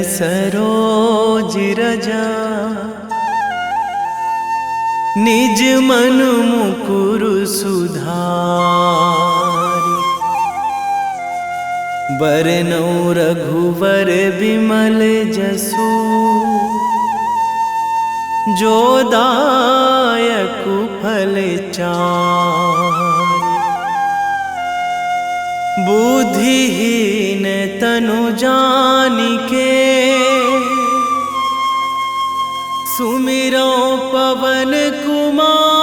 सरोज रजा निज मन मुकुर सुधारि। बरनौ रघुवर बिमल जसु जो दायक फल चारि। बुद्धिहीन तनु जानिके सुमिरो पवन कुमार।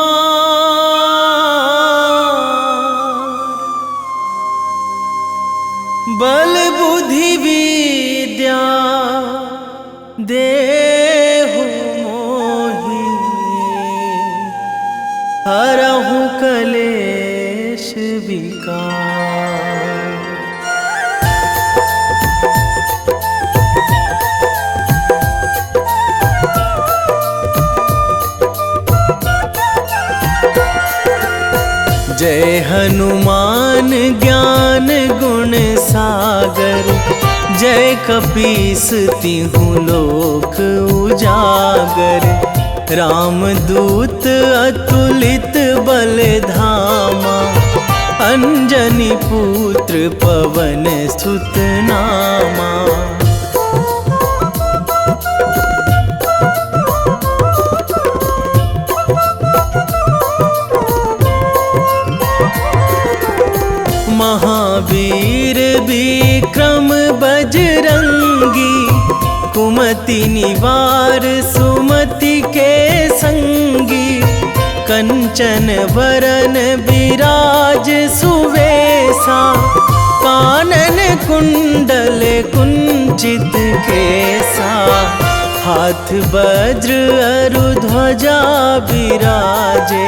बल बुद्धि विद्या देहु मोहि हरहु कलेश विकार। जय हनुमान ज्ञान गुण सागर जय कपीस तिहुँ लोक उजागर। रामदूत अतुलित बल धामा अंजनी पुत्र पवन सुत नामा। महावीर विक्रम बजरंगी कुमति निवार सुमति के संगी। कंचन वरन विराज सुवेशा कानन कुंडल कुंचित केसा। हाथ वज्र अरु ध्वजा विराजे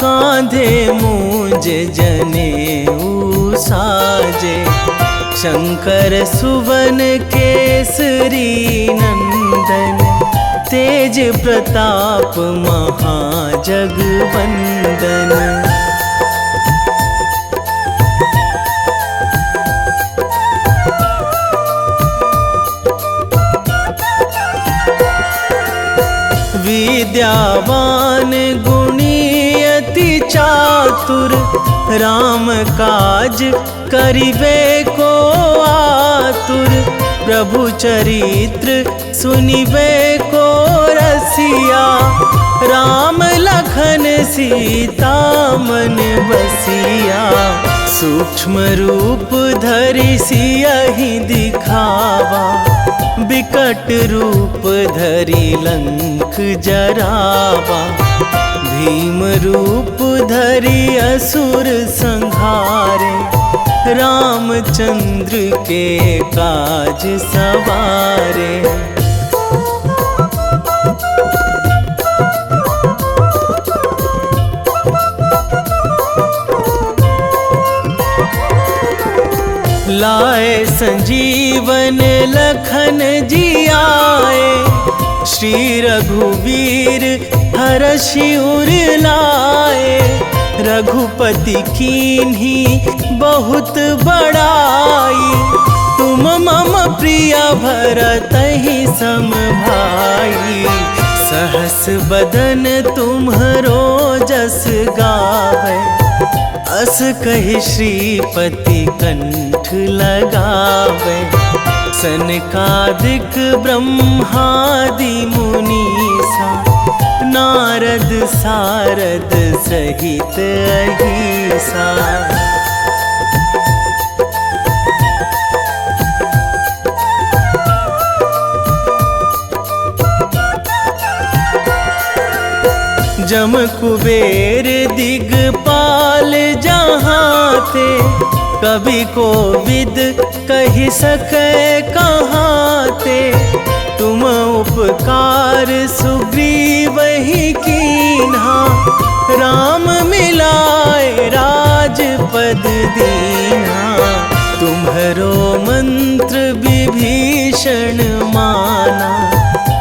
कांधे मूंज जनेऊ साजे। शंकर सुवन केसरी नंदन तेज प्रताप महाजगवंदन। विद्यावान गुणी अति चातुर राम काज करिबे को आतुर। प्रभु चरित्र सुनिबे को रसिया राम लखन सीता मन बसिया। सूक्ष्म रूप धरि सियहि दिखावा बिकट रूप धरि लंक जरावा। भीम रूप धरि असुर संहारे रामचंद्र के काज सवारे। लाए संजीवन लखन जियाए श्री रघुवीर हरषि उर लाए। रघुपति कीन्ही बहुत बड़ाई तुम मम प्रिय भरतहि सम भाई। सहस बदन तुम्हरो जस गावै अस कहि श्रीपति कंठ लगावै। सनकादिक ब्रह्मादि मुनीसा नारद सारद सहित अहिसा। जम कुबेर दिगपाल जहाँ थे कवि कोविद कहि सकै कहाँ ते। तुम उपकार सुग्रीवहि कीन्हा राम मिलाए राजपद दीन्हा। तुम्हरो मंत्र विभीषण माना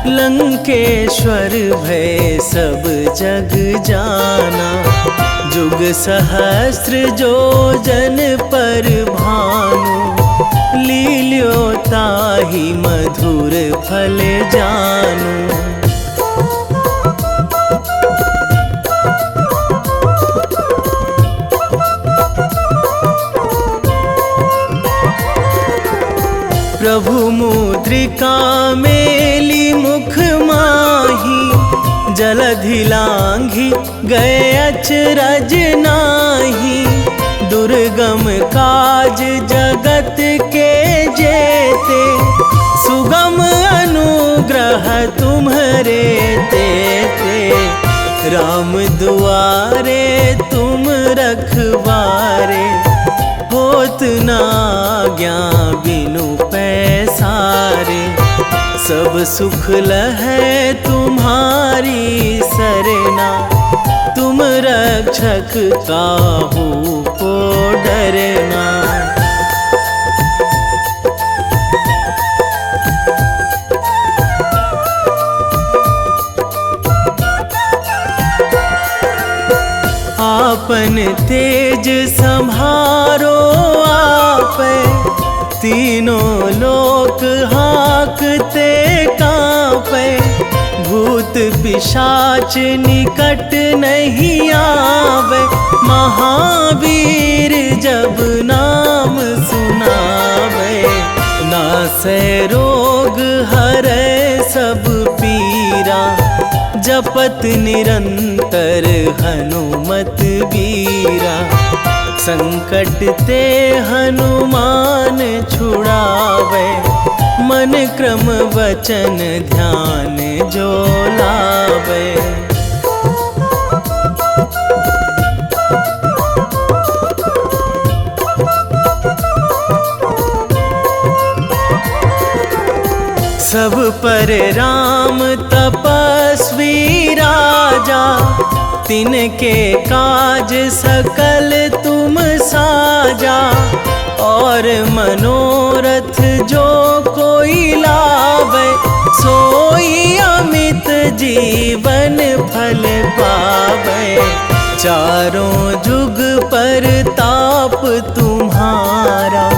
लंकेश्वर भय सब जग जाना। जुग सहस्त्र जो जन पर भानु लील्यो ताहि मधुर फल जानू। प्रभु मुद्रिका मेली मुख माही, जलधि लांघी गए अचरज नाही। दुर्गम काज जगत के जेते, सुगम अनुग्रह तुम्हरे तेते। राम दुआरे तुम रखवारे, होत ना आज्ञा बिनु पैसारे। सब सुख लहै तुम्हारी सरना, तुम रक्षक काहू को डरना। आपन तेज संभारो आपै, तीनों लोक हाकते कांपै। भूत पिशाच निकट नहीं आवे, महावीर जब नाम सुनावे। नासै रोग हरै सब पीरा, जपत निरंतर हनुमत बीरा। संकट ते हनुमान छुड़ावे, मन क्रम वचन ध्यान जो लावे। सब पर राम तपस्वी राजा, तिनके काज सकल तुम साजा। और मनोरथ जो कोई लावे, सोई अमित जीवन फल पावे। चारों जुग पर ताप तुम्हारा,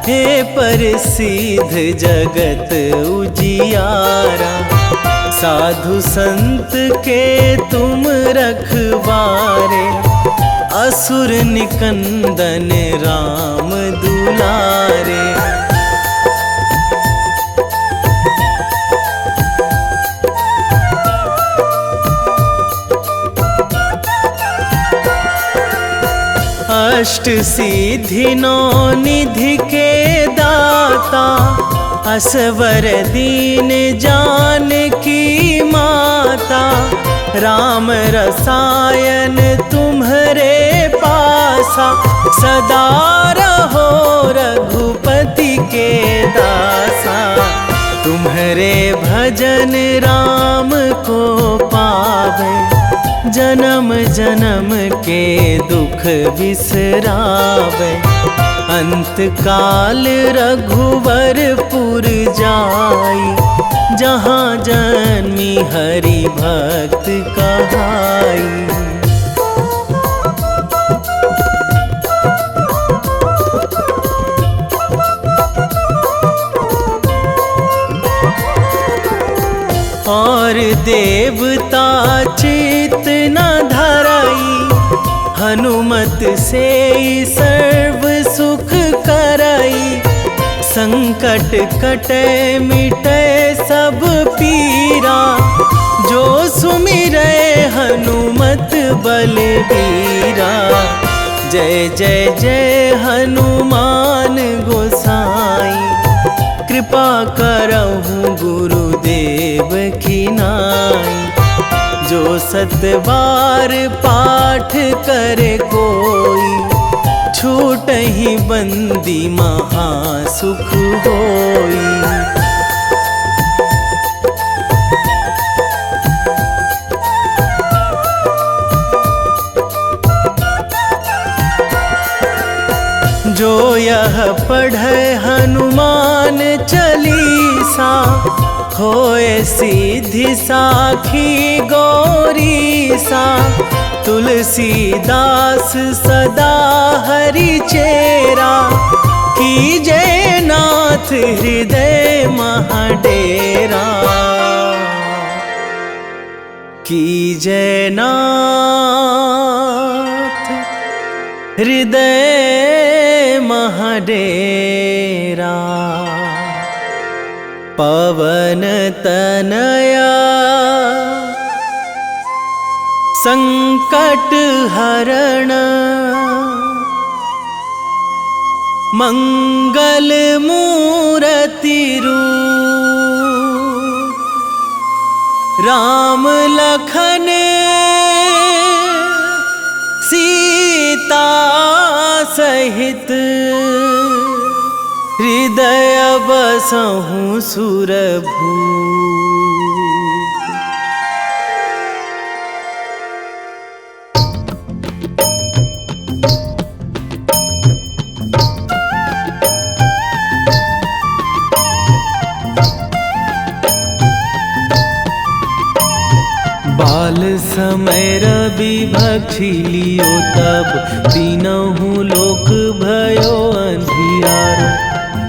हे प्रसिद्ध जगत उजियारा। साधु संत के तुम रखवारे, असुर निकंदन राम दुलारे। अष्ट सिद्धि नौ निधि के दाता, असवर दीन जानकी माता। राम रसायन तुम्हरे पासा, सदा रहो रघुपति के दासा। तुम्हरे भजन राम को पावे, जन्म जन्म के दुख बिसरावे। अंत काल रघुवरपुर जाई, जहाँ जन्मी हरि भक्त कहाई। और देवता चित न धराई, हनुमत से सर्व सुख कराई। संकट कटे मिटे सब पीरा, जो सुमिरै हनुमत बलबीरा। जय जय जय हनुमान गोसाई, कृपा करहु गुरुदेव की नाई। जो सतबार पाठ करे कोई, छूटहि बंदी महासुख होई। जो यह पढ़े हनुमान चालीसा, खोए सीधी साखी गौरी सा, तुलसीदास सदा हरि चेरा, कीजे नाथ हृदय महाडेरा, कीजे नाथ हृदय महाडेरा। पवन तनया संकट हरण, मंगल मूर्ति रूप, राम लखन सीता सहित, हृदय बसहु सुरभूप। बाल समय रवि भक्षी लियो तब, तीनहु लोक भयो अंधियारो,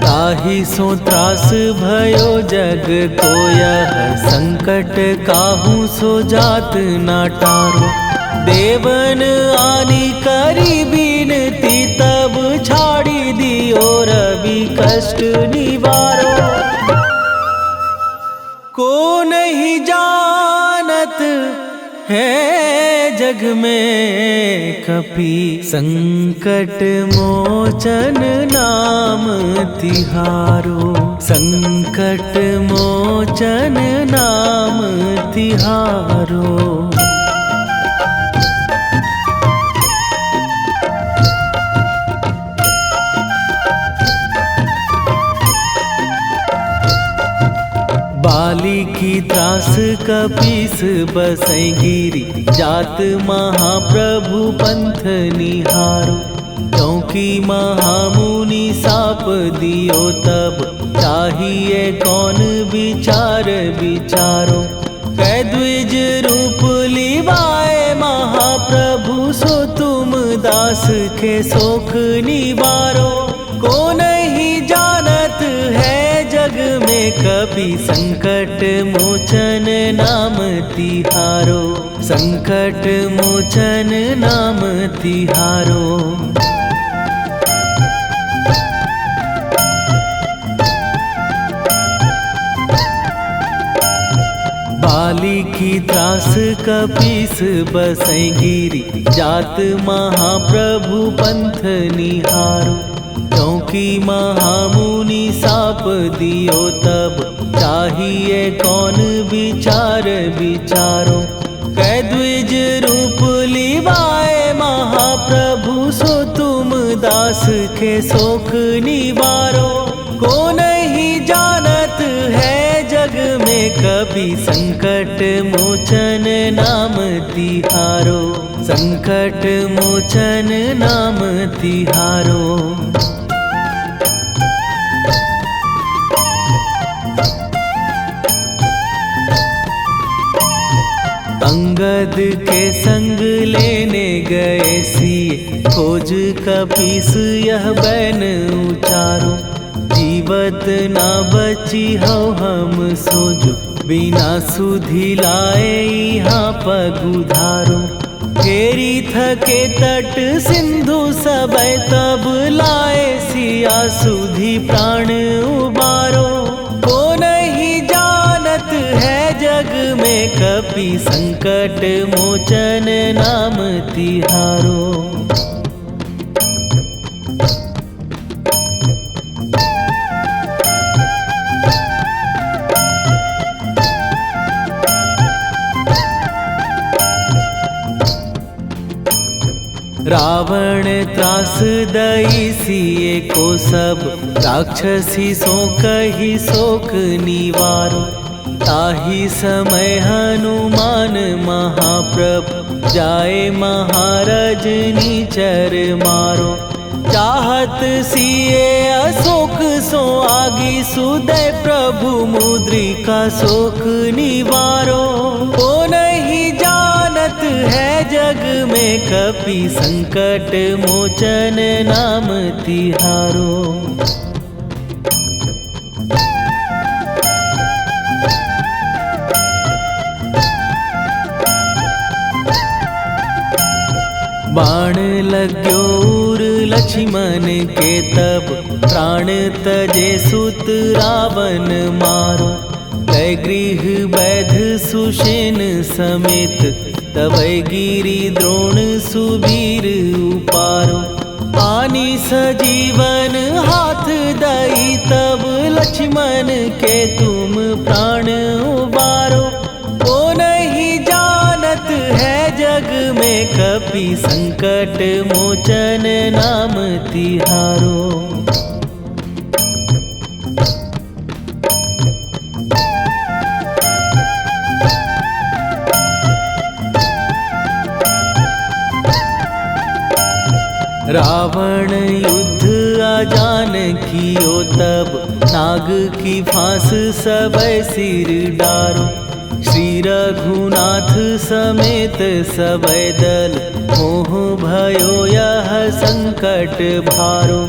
ताहि सो त्रास भयो जग को यह, संकट काहू सो जात ना टारो। देवन आनी करी बिनती तब, छाड़ी दियो रवि कष्ट निवारो। को नहीं जानत है जग में कपि, संकट मोचन नाम तिहारो, संकट मोचन नाम तिहारो। बाली की त्रास कपीस बसै गिरी, जात महाप्रभु पंथ निहारो। क्योंकि महामुनि साप दियो तब, चाहिए कौन विचार विचारो। कै द्विज रूप लिवाए महाप्रभु, सो तुम दास के शोक निवारो। को नहीं जानत है जग में कपि, संकट मोचन नाम तिहारो, संकट मोचन नाम तिहारो। बाली की त्रास कपीस बसै गिरी, जात महाप्रभु पंथ निहारो। क्योंकि महामुनि साप दियो तब, चाहिए कौन विचार विचारो। कै द्विज रूप लिवाए महाप्रभु, सो तुम दास के शोक निवारो। को नहीं जानत है जग में कपि, संकट मोचन नाम तिहारो, संकट मोचन नाम तिहारो। अंगद के संग लेने गए सिए, खोज कपीस यह बैन उचारो। जीवत ना बची हो हम सोजो, बिना सुधि लाए यहाँ पगुधारो। फेरी थके तट सिंधु सबे, तब लाए सिया सुधि प्राण उबारो। को नहीं जानत है जग में कपि, संकट मोचन नाम तिहारो। रावण त्रास दई सिए को सब, राक्षसी सो कही शोक निवारो। ताहि समय हनुमान महाप्रभु, जाए महाराज निचर मारो। चाहत सिए अशोक सो आगी सुदय प्रभु मुद्रिका शोक निवारो। ओ नहीं जानत है जग में कपि संकट मोचन नाम तिहारो। बाण लग्यो उर लक्ष्मण के तब प्राण तजे सुत रावण मारो। कै गृह वैध सुषेण समेत तबै गिरि द्रोण सुबीर उपारो। आनी सजीवन हाथ दई तब लक्ष्मण के तुम प्राण उबारो। ओ नहीं जानत है जग में कपि संकट मोचन नाम तिहारो। रावण युद्ध आजान कियो तब नाग की फांस सबै सिर डारो। श्री रघुनाथ समेत सबै दल मोह भयो यह संकट भारो।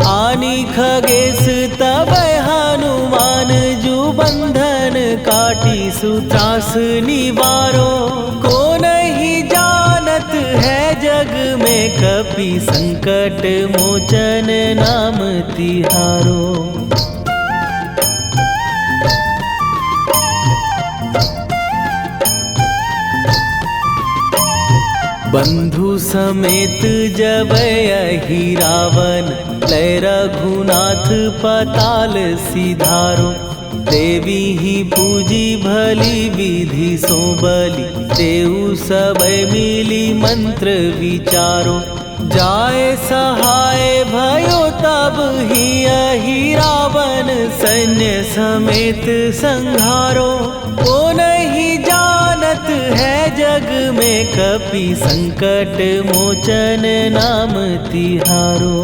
आनी खगेश तबै हनुमान जु बंधन काटी सुत्रास निवारो। को नहीं जानत है जग में कपि संकट मोचन नाम तिहारो। बंधु समेत जबै अहि रावण लय रघुनाथ पताल सिधारो। देवी ही पूजी भली विधि सो बलि देहु सबै मिली मंत्र विचारो। जाय सहाय भयो तब ही अहि रावण सैन्य समेत संहारो। ओ नहीं जानत है जग में कपि संकट मोचन नाम तिहारो।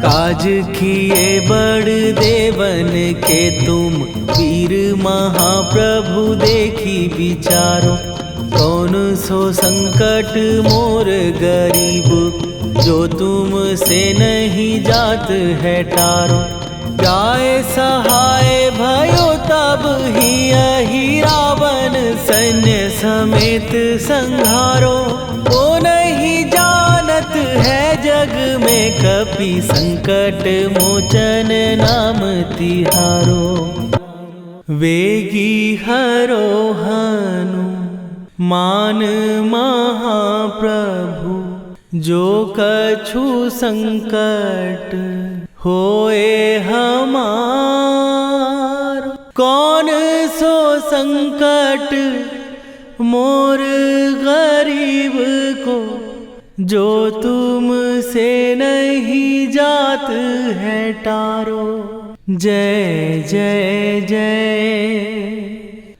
काज किए बड़ देवन के तुम वीर महाप्रभु देखी विचारो। कौन सो संकट मोर गरीब जो तुम से नहीं जात है टारो। जाय सहाय भयो तब ही अहि रावण सैन्य समेत संहारो। ओ नहीं जानत है जग में कपि संकट मोचन नाम तिहारो। वेगी हरो हनु मान महाप्रभु जो कछु संकट होए हमार। कौन सो संकट मोर गरीब को जो तुम से नहीं जात है टारो। जय जय जय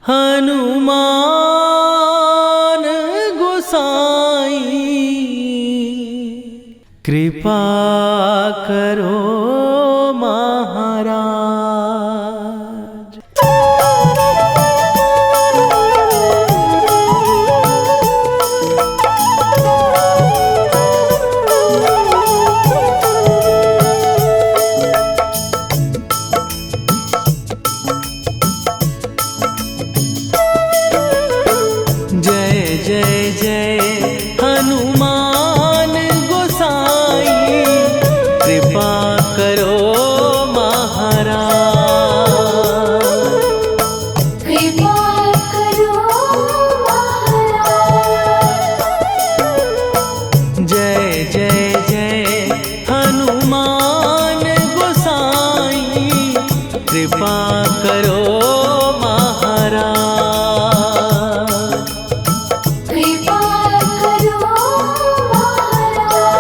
हनुमान गोसाई कृपा करो महाराज। जय जय जय हनुमान गोसाई कृपा करो महाराज। कृपा करो महाराज। जय जय जय हनुमान गोसाई कृपा करो महाराज। कृपा करो महाराज।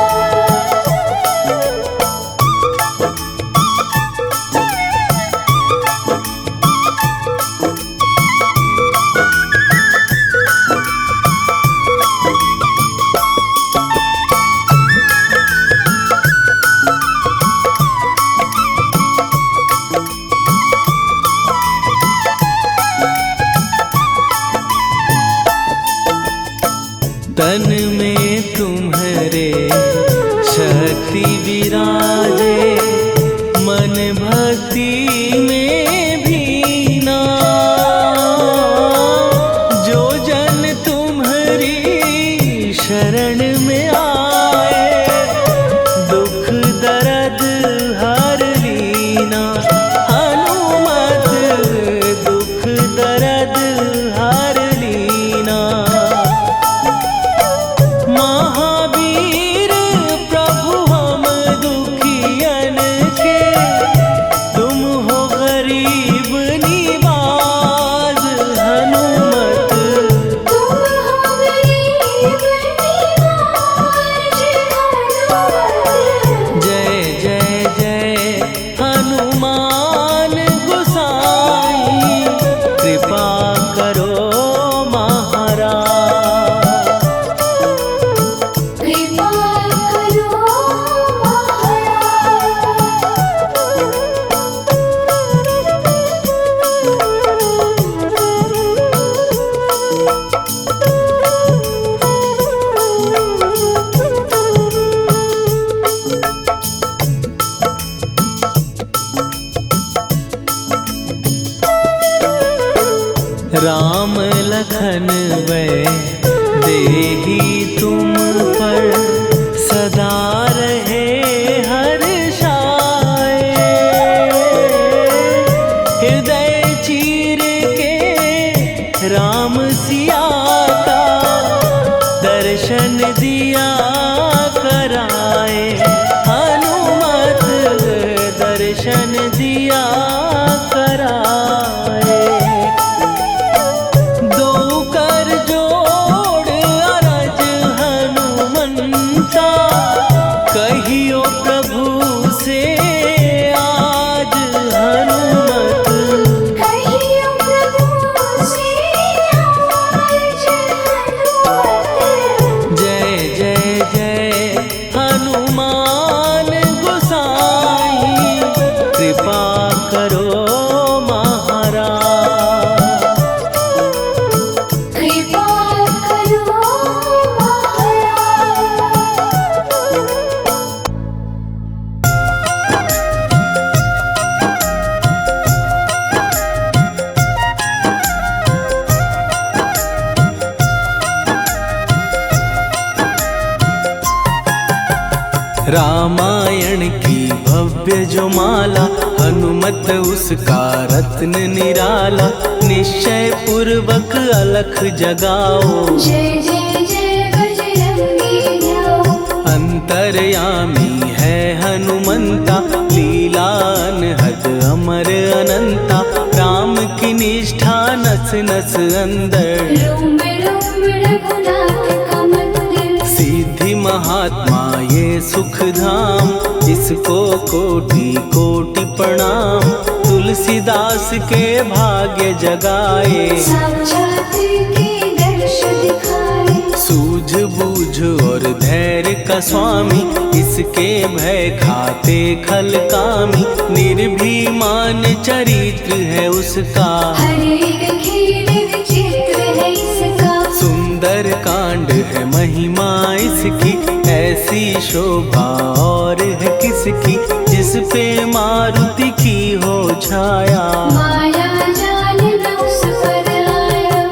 रामायण की भव्य जो माला, हनुमत उसका रत्न निराला। निश्चय पूर्वक अलख जगाओ, जय जय जय बजरंगी ध्याओ। अंतर्यामी है हनुमंता, लीला अनहद अमर अनंता। राम की निष्ठा नस नस अंदर, रोम रोम रघुनाथ का मंदिर। सिद्धि महात्मा ये सुख धाम, इसको कोटि कोटि प्रणाम। तुलसीदास के भाग्य जगाए, साक्षात के दर्श दिखाए। सूझ बूझ और धैर्य का स्वामी, इसके भय खाते खल कामी। निर्भीमान चरित्र है उसका, हर एक खेल विचित्र है इसका। सुंदर कांड है महिमा इसकी, ऐसी शोभा और है किसकी। जिस पे मारुति की हो छाया, माया जाल न उस पर आया।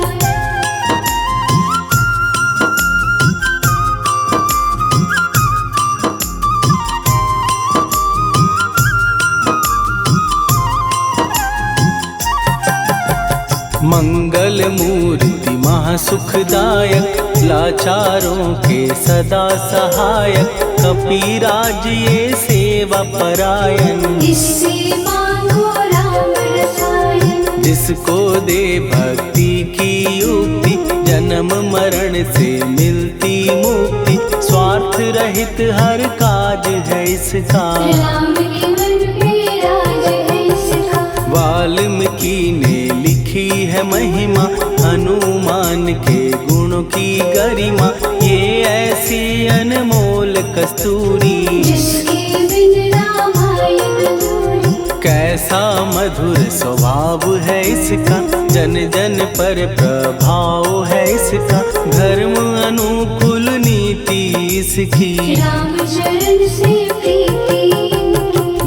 मंगल मूर्ति महासुखदायक, लाचारों के सदा सहायक। कपिराज ये सेवा परायण, इससे मांगो राम रसायन। जिसको दे भक्ति की युक्ति, जन्म मरण से मिलती मुक्ति। स्वार्थ रहित हर काज है इसका, राम के मन पे राज है इसका। वाल्मीकि ने लिखी है महिमा, हनुमान के गुणों की गरिमा। ये ऐसी अनमोल कस्तूरी, जिसके बिन रामायण अधूरी। कैसा मधुर स्वभाव है इसका, जन जन पर प्रभाव है इसका। धर्म अनुकूल नीति इसकी, राम चरण से प्रीति।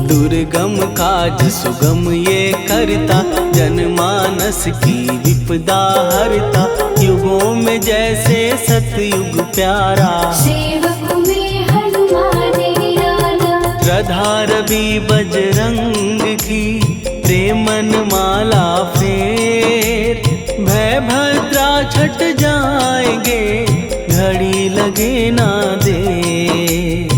दुर्गम काज सुगम ये करता, जनमानस की विपदा हरता। युगों में जैसे सतयुग प्यारा, सेवक में हनुमान निराला। श्रद्धा रवि बजरंग की, प्रेमन माला फेर। भय भद्रा छट जाएंगे, घड़ी लगे ना देर।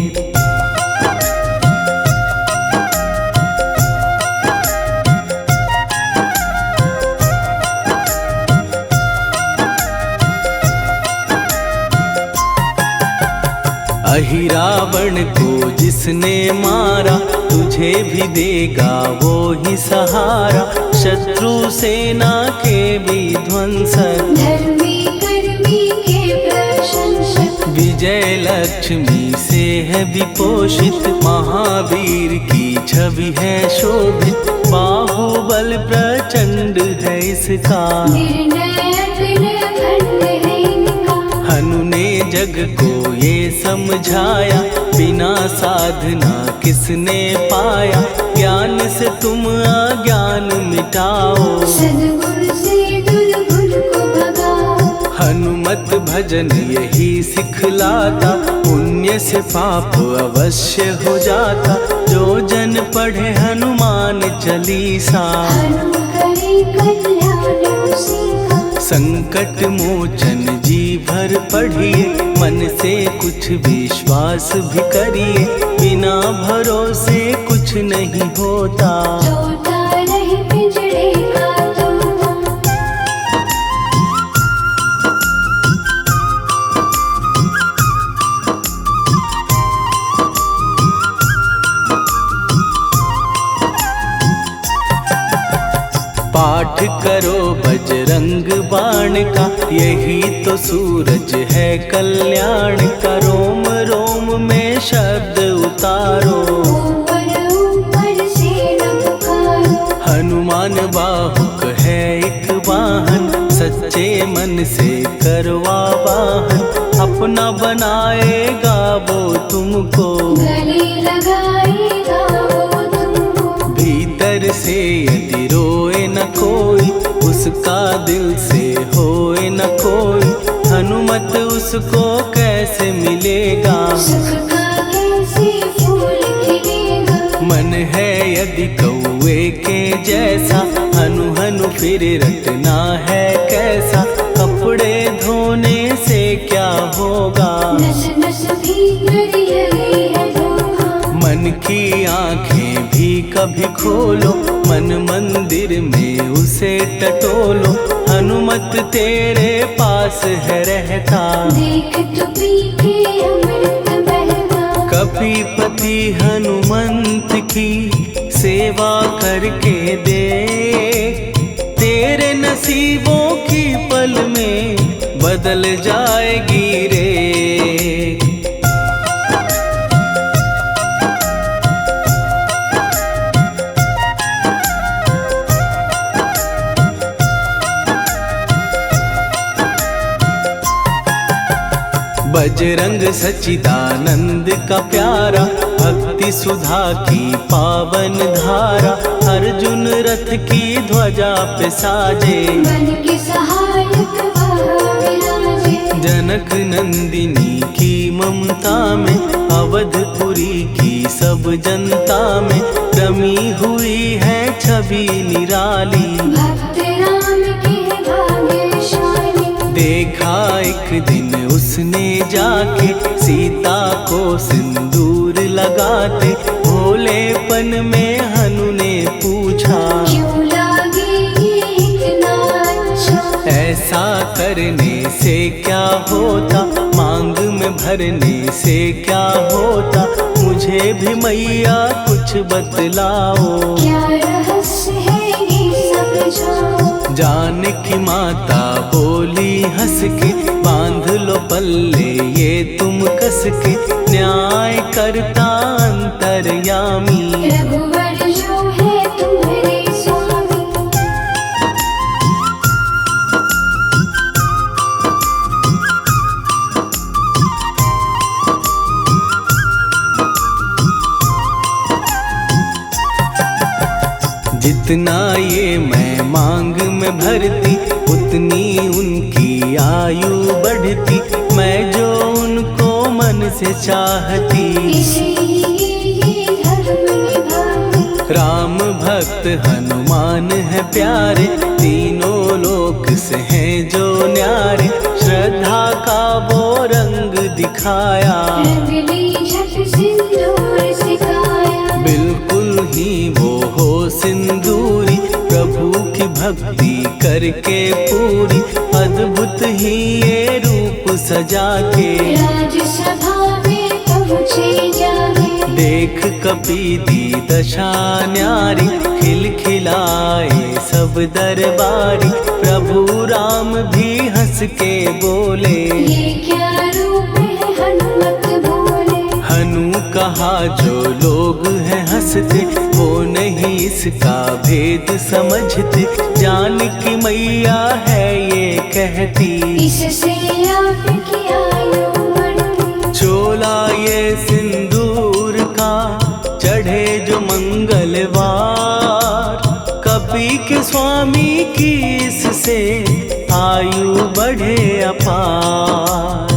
अहिरावण को जिसने मारा, तुझे भी देगा वो ही सहारा। शत्रु सेना के विध्वंसक, धर्मी कर्मी के प्रशंसक। विजय लक्ष्मी से है विपोषित, महावीर की छवि है शोभित। बाहुबल प्रचंड है इसका, निर्णय अखंड है इनका। हनु ने जग को ये समझाया, बिना साधना किसने पाया। ज्ञान से तुम अज्ञान मिटाओ, सद्गुण से दुर्गुण को भगाओ। हनुमत भजन यही सिखलाता, पुण्य से पाप अवश्य हो जाता। जो जन पढ़े हनुमान चालीसा, हनु करे कल्याण उसी का। संकट मोचन जी भर पढ़िए, मन से कुछ विश्वास भी करिए। बिना भरोसे कुछ नहीं होता, तोता रहे पिंजड़े का तोता। पाठ करो बजरंग बाण का, यही तो सूरज है कल्याण का। रोम रोम में शब्द उतारो, ऊपर ऊपर से न पुकारो। हनुमान बाहुक है एक वाहन, सच्चे मन से करवा वाहन। अपना बनाएगा वो तुमको, गले लगाएगा वो तुमको। भीतर से यदि रोए न कोई, उसका दिल से होए न कोई। हनुमत उसको कैसे मिलेगा, सुख का कैसे कैदी कौए के जैसा, हनु हनु फिर रटना है कैसा, कपड़े धोने से क्या होगा, नस नस भीतर यही है धोखा। मन की आंखें भी कभी खोलो, मन मंदिर में उसे टटोलो, हनुमत तेरे पास है रहता, देख तो पी के अमृत बहता। कपीपति हनुमंत की सेवा करके दे, तेरे नसीबों की पल में बदल जाएगी रे। बजरंग सच्चिदानंद का प्यारा, भक्ति सुधा की पावन धारा, अर्जुन रथ की ध्वजा पे साजे, बन के सहायक वह विराजे। जनक नंदिनी की ममता में, अवधपुरी की सब जनता में, रमी हुई है छवि निराली, भक्त राम के भाग्यशाली। देखा एक दिन उसने जाके सीता को सिंदूर लगाते, भोलेपन में हनु ने पूछा, क्यों लागे ये इतना अच्छा। ऐसा करने से क्या होता, मांग में भरने से क्या होता, मुझे भी मैया कुछ बतलाओ, क्या रहस्य है ये सब जाओ। जानकी माता बोली हंस के, बांध लो पल्ले ये तुम कस के, न्याय करता अंतर्यामी, रघुवर जो है तुम्हारे स्वामी। जितना ये मैं मांग में भरती, उतनी उनकी आयु बढ़ती, मैं जो उनको मन से चाहती, इसीलिए धर्म निभाती। राम भक्त हनुमान है प्यारे, तीनों लोक से हैं जो न्यारे, श्रद्धा का वो रंग दिखाया, रंग ली झट सिंदूर सिखाया। बिल्कुल ही वो हो सिंदूरी, प्रभु की भक्ति करके पूरी, अद्भुत ही ये रूप सजा के, राजसभा में पहुँचे जाके। देख कपी दी दशा न्यारी, खिलखिलाए सब दरबारी, प्रभु राम भी हंस के बोले, ये क्या रूप है हनुमत बोले। हनु कहा जो लोग हैं हंसते, वो नहीं इसका भेद समझते, जानकी मैया है ये कहती, इससे आपकी आयु बढ़ती। चोला ये सिंदूर का चढ़े जो मंगलवार, कपी के स्वामी की इससे आयु बढ़े अपार।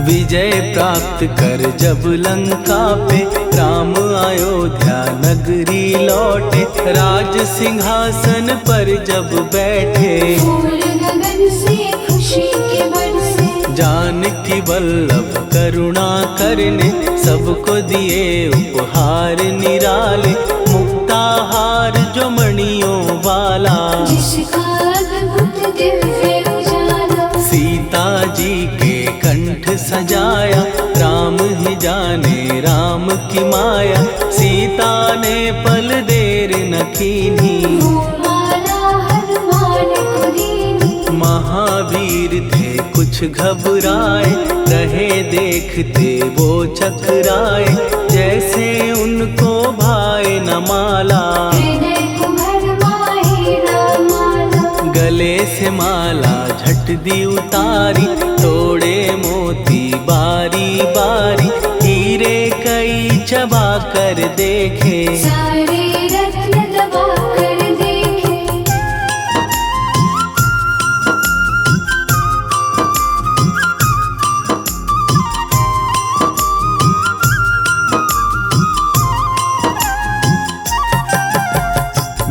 विजय प्राप्त कर जब लंका पे, राम अयोध्या नगरी लौटे, राज सिंहासन पर जब बैठे, फूल गगन से खुशी के बरसे। जानकी वल्लभ करुणा करने, सबको दिए उपहार निराले, मुक्ताहार जो मणियों वाला, जिसका अद्भुत दिव्य उजाला। सीता जी के कंठ सजाया, राम ही जाने राम की माया, सीता ने पल देर न कीन्ही, वो माला हनुमान को दीनी। महावीर थे कुछ घबराए, रहे देखते वो चकराए, जैसे उनको भाए न माला, हृदय को भरमाए रामाला। गले से माला झट दी उतारी, तोड़े मोती बारी बारी, हीरे कई चबा कर देखे, सारे रत्न दबा कर दे।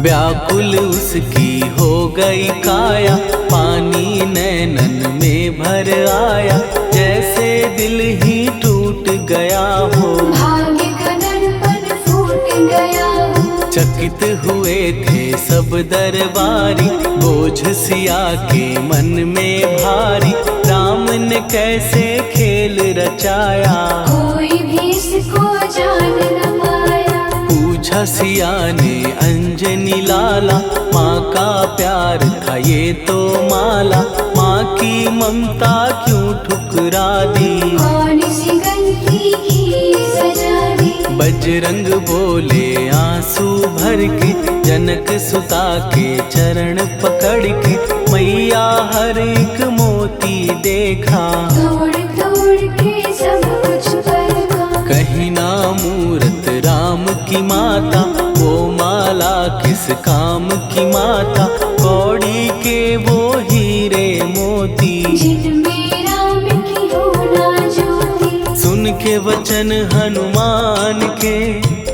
व्याकुल उसकी हो गई काया, पानी नैनन में भर आया, जैसे दिल ही टूट गया हो। भाग्य का दर्पण फूट गया हो। चकित हुए थे सब दरबारी, बोझ सिया के मन में भारी, राम ने कैसे खेल रचाया, कोई भी इसको जान न पाया। पूछा सिया ने अंजनी लाला, माँ का प्यार था ये तो माला, माँ की ममता क्यों ठुकरा दी, कौन सी गलती की सजा दी। बजरंग बोले आंसू भर के, जनक सुता के चरण पकड़ के, मैया हर एक मोती देखा, तोड़ तोड़ के सब कुछ परखा। कहीं ना मूरत राम की माता, वो माला किस काम की माता, कौड़ी के वो हीरे मोती, जिनमें राम की हो ना ज्योति। सुन के वचन हनुमान के,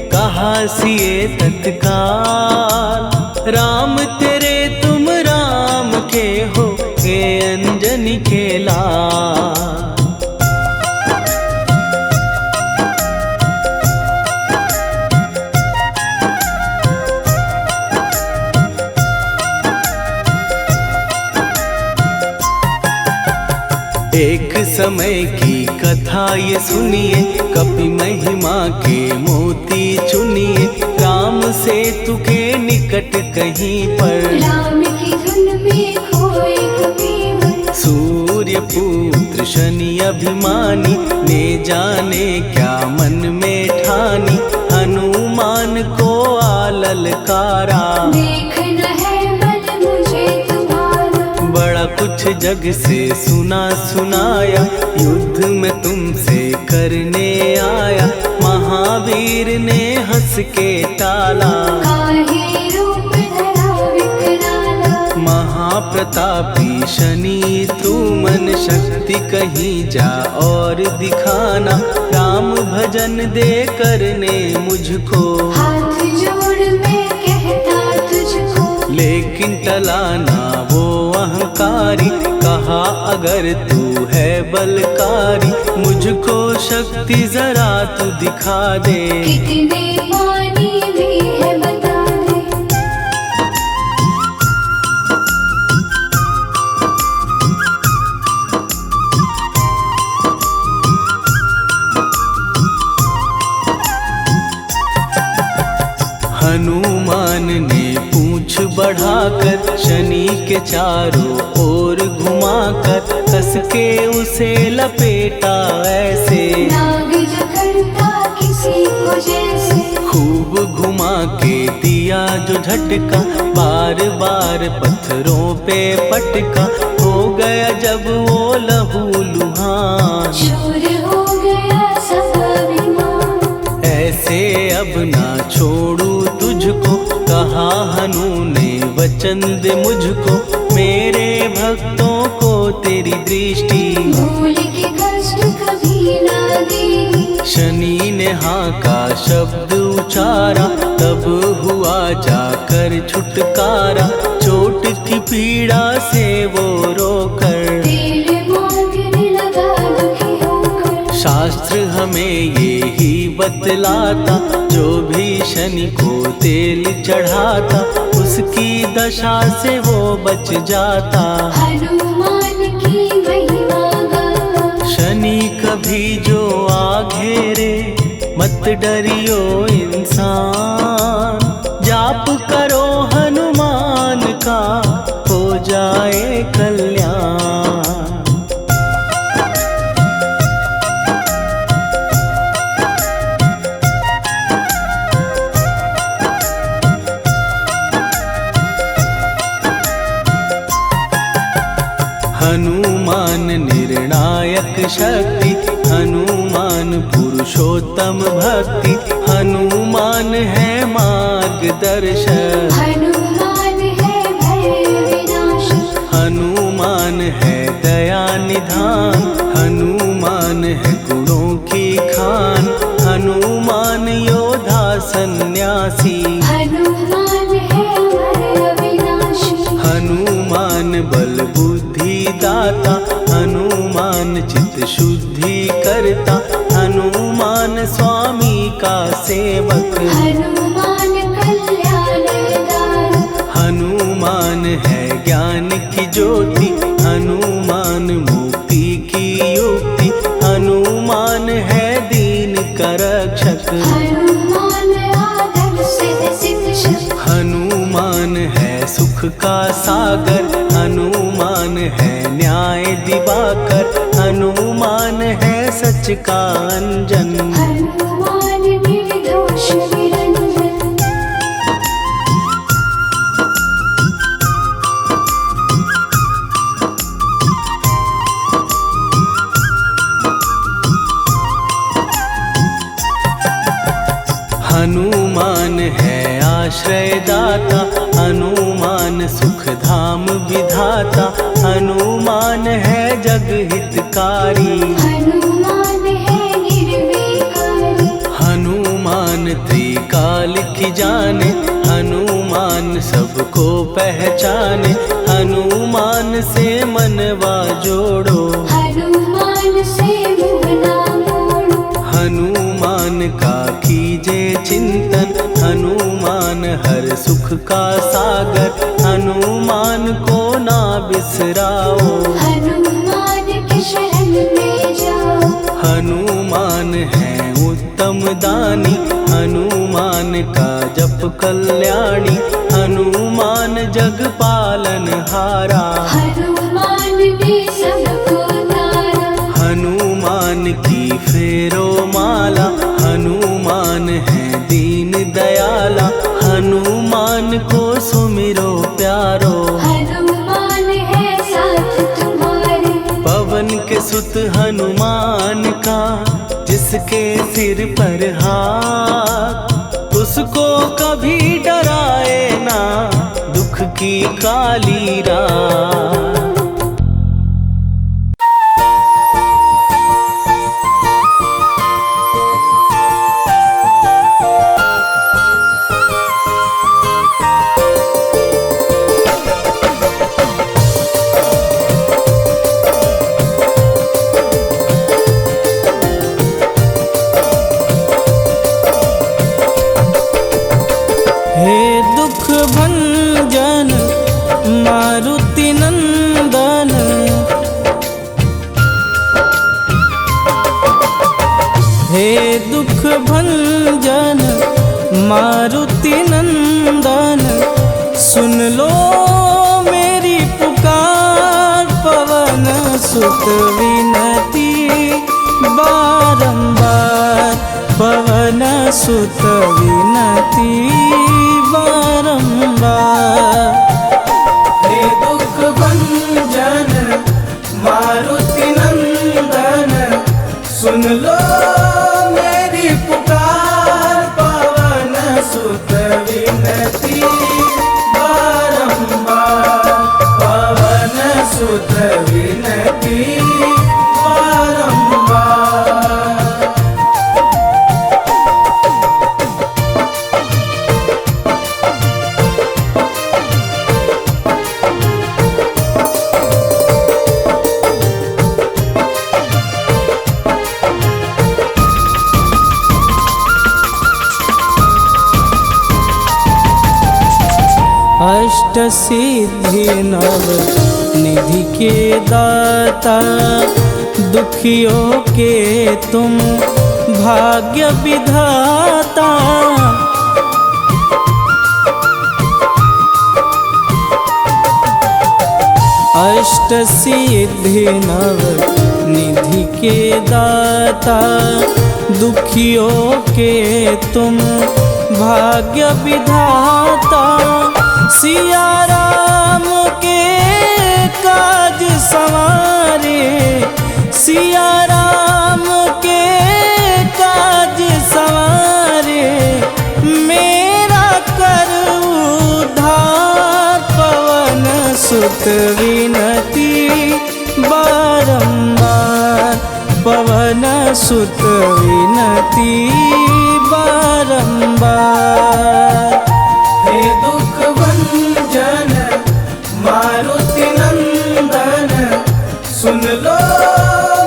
कहा सिए तत्काल, राम तेरे तुम राम के हो, हे अंजनी के लाल। एक समय की कथा ये सुनिए, कपि महिमा के मोती चुनिए, राम सेतु के निकट कहीं पर, राम की धुन में खोए कबीर। सूर्य पुत्र शनि अभिमानी, ने जाने क्या मन में ठानी, हनुमान को आललकारा, देखना है बल मुझे तुम्हारा। बड़ा कुछ जग से सुना सुनाया, युद्ध में तुमसे करने आया, महावीर ने हंस के टाला, काहे रूप धरा विकराला। महाप्रतापी शनि तू मन शक्ति कहीं जा और दिखाना, राम भजन दे करने मुझको, हाथ जोड़ मैं कहता तुझको। लेकिन टलाना वो अहंकारी, कहा अगर तू है बलकारी, मुझको शक्ति जरा तू दिखा दे, कितने पानी भी है बता दे। हनुमान ने पूंछ बढ़ाकर, शनि के चारों ओर घुमाकर, कस के उसे लपेटा ऐसे, नाग जो करता किसी को जैसे। खूब घुमा के दिया जो झटका, बार बार पत्थरों पे पटका, हो गया जब वो लहू लुहान, चूर हो गया सब अभिमान। ऐसे अब ना छोड़ू तुझको, कहा हनु ने वचन दे मुझको, मेरे भक्तों को तेरी दृष्टि, भूल के कष्ट कभी ना देगी। शनि ने हाँ का शब्द उचारा, तब हुआ जाकर छुटकारा, चोट की पीड़ा से वो रोकर, तेल मांगने लगा दुखी होकर। शास्त्र हमें ये ही बतलाता, जो भी शनि को तेल चढ़ाता, उसकी दशा से वो बच जाता, हनुमान की महिमा गाता। शनि कभी जो आ घेरे, मत डरियो इंसान, जाप करो हनुमान का, हो जाए कल्याण। हनुमान निर्णायक शक्ति, हनुमान पुरुषोत्तम भक्ति, हनुमान है मार्गदर्शक, हनुमान है भय विनाशक। हनुमान है दया निधान, हनुमान है गुणों की खान, हनुमान योद्धा सन्यासी, हनुमान है सेवक। हनुमान कल्याण दान, हनुमान है ज्ञान की ज्योति, हनुमान मुक्ति की युक्ति, हनुमान है दीन का रक्षक। हनुमान आदर्श शिक्षक, हनुमान है सुख का सागर, हनुमान है न्याय दिवाकर, हनुमान है सच का अंजन। हनुमान निर्दोष निरंजन, हनुमान है आश्रय दाता, हनुमान सुख धाम विधाता, हनुमान है जग हितकारी। हनुमान है निर्विकारी, हनुमान त्रिकाल की जाने, हनुमान सबको पहचाने, हनुमान से मनवा जोड़ो। हनुमान से मुँह ना मोड़ो, हनुमान का कीजे चिंतन, हनुमान हर सुख का सागर, हनुमान को ना बिसराओ। हनुमान के शरण में जाओ। हनुमान है उत्तम दानी, हनुमान का जप कल्याणी, हनुमान जग पालन हारा। हनुमान ने सबको तारा, हनुमान की फेरो माला, हनुमान है दीन दयाला, हनुमान को सुमिरो प्यारो। हनुमान है साथ तुम्हारे, पवन के सुत हनुमान का, जिसके सिर पर हाथ, उसको कभी डराए ना दुख की काली रात। हे दुख भंजन मारुति नंदन, हे दुख भंजन मारुति नंदन, सुन लो मेरी पुकार, पवन सुत विनती बारंबार, पवन सुत विनती बारंबार। हे दुख भंजन मारुति नंदन, सुन लो मेरी पुकार, पवन सुत विनती बारंबार, पवन सुत विनती बारंबार। अष्ट सिद्धि नव निधि के दाता, दुखियों के तुम भाग्य विधाता। अष्ट सिद्धि नव निधि के दाता, दुखियों के तुम भाग्य विधाता। सिया राम के काज सवारे, सिया राम के काज सवारे, मेरा कर उद्धार, पवन सुत विनती बारंबार, पवन सुत विनती बारंबार। हे दुख भंजन मारुति नंदन, सुन लो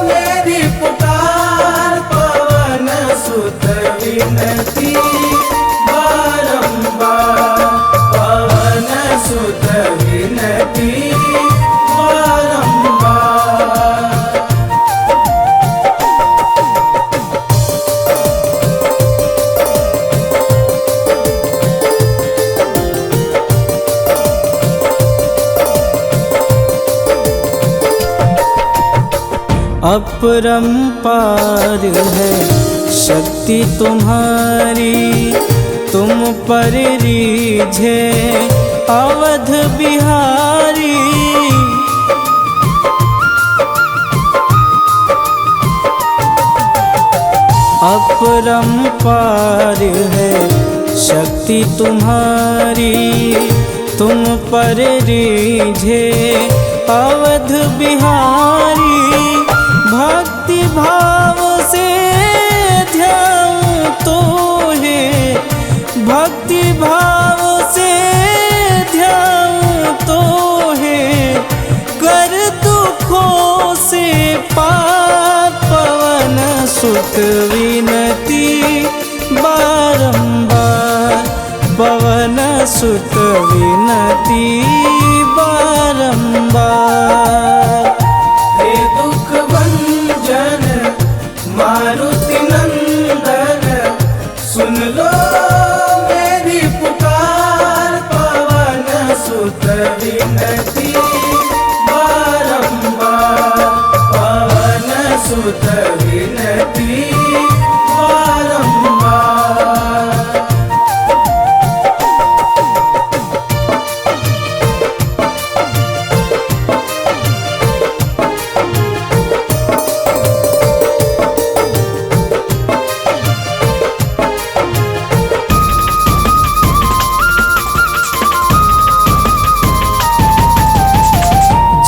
मेरी पुकार, पवन सुत विनती अपरंपार है शक्ति तुम्हारी, तुम पर रीझे अवध बिहारी। अपरंपार है शक्ति तुम्हारी, तुम पर रीझे अवध बिहारी। भक्ति भाव से ध्यान तो है, भक्ति भाव से ध्यान तो है, कर दुखों से पार पवन सुत विनती बारंबार, पवन सुत विनती बारंबार। हे दुख भंजन मारुति नंदन, सुन लो मेरी पुकार, पवन सुत विनती बारंबार, पवन सुत विनती बारंबार।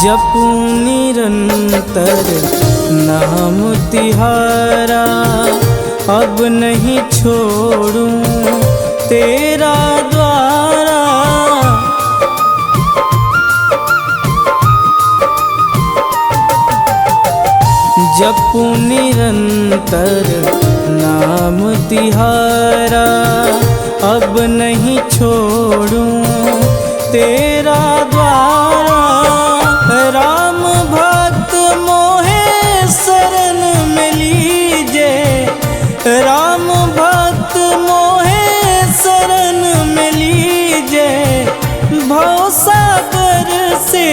जपूं निरंतर नाम तिहारा, अब नहीं छोड़ूं तेरा द्वारा। जपूं निरंतर नाम तिहारा, अब नहीं छोड़ूं तेरा द्वारा। राम भक्त मोहे शरण में लीजे, राम भक्त मोहे शरण में लीजे। भवसागर से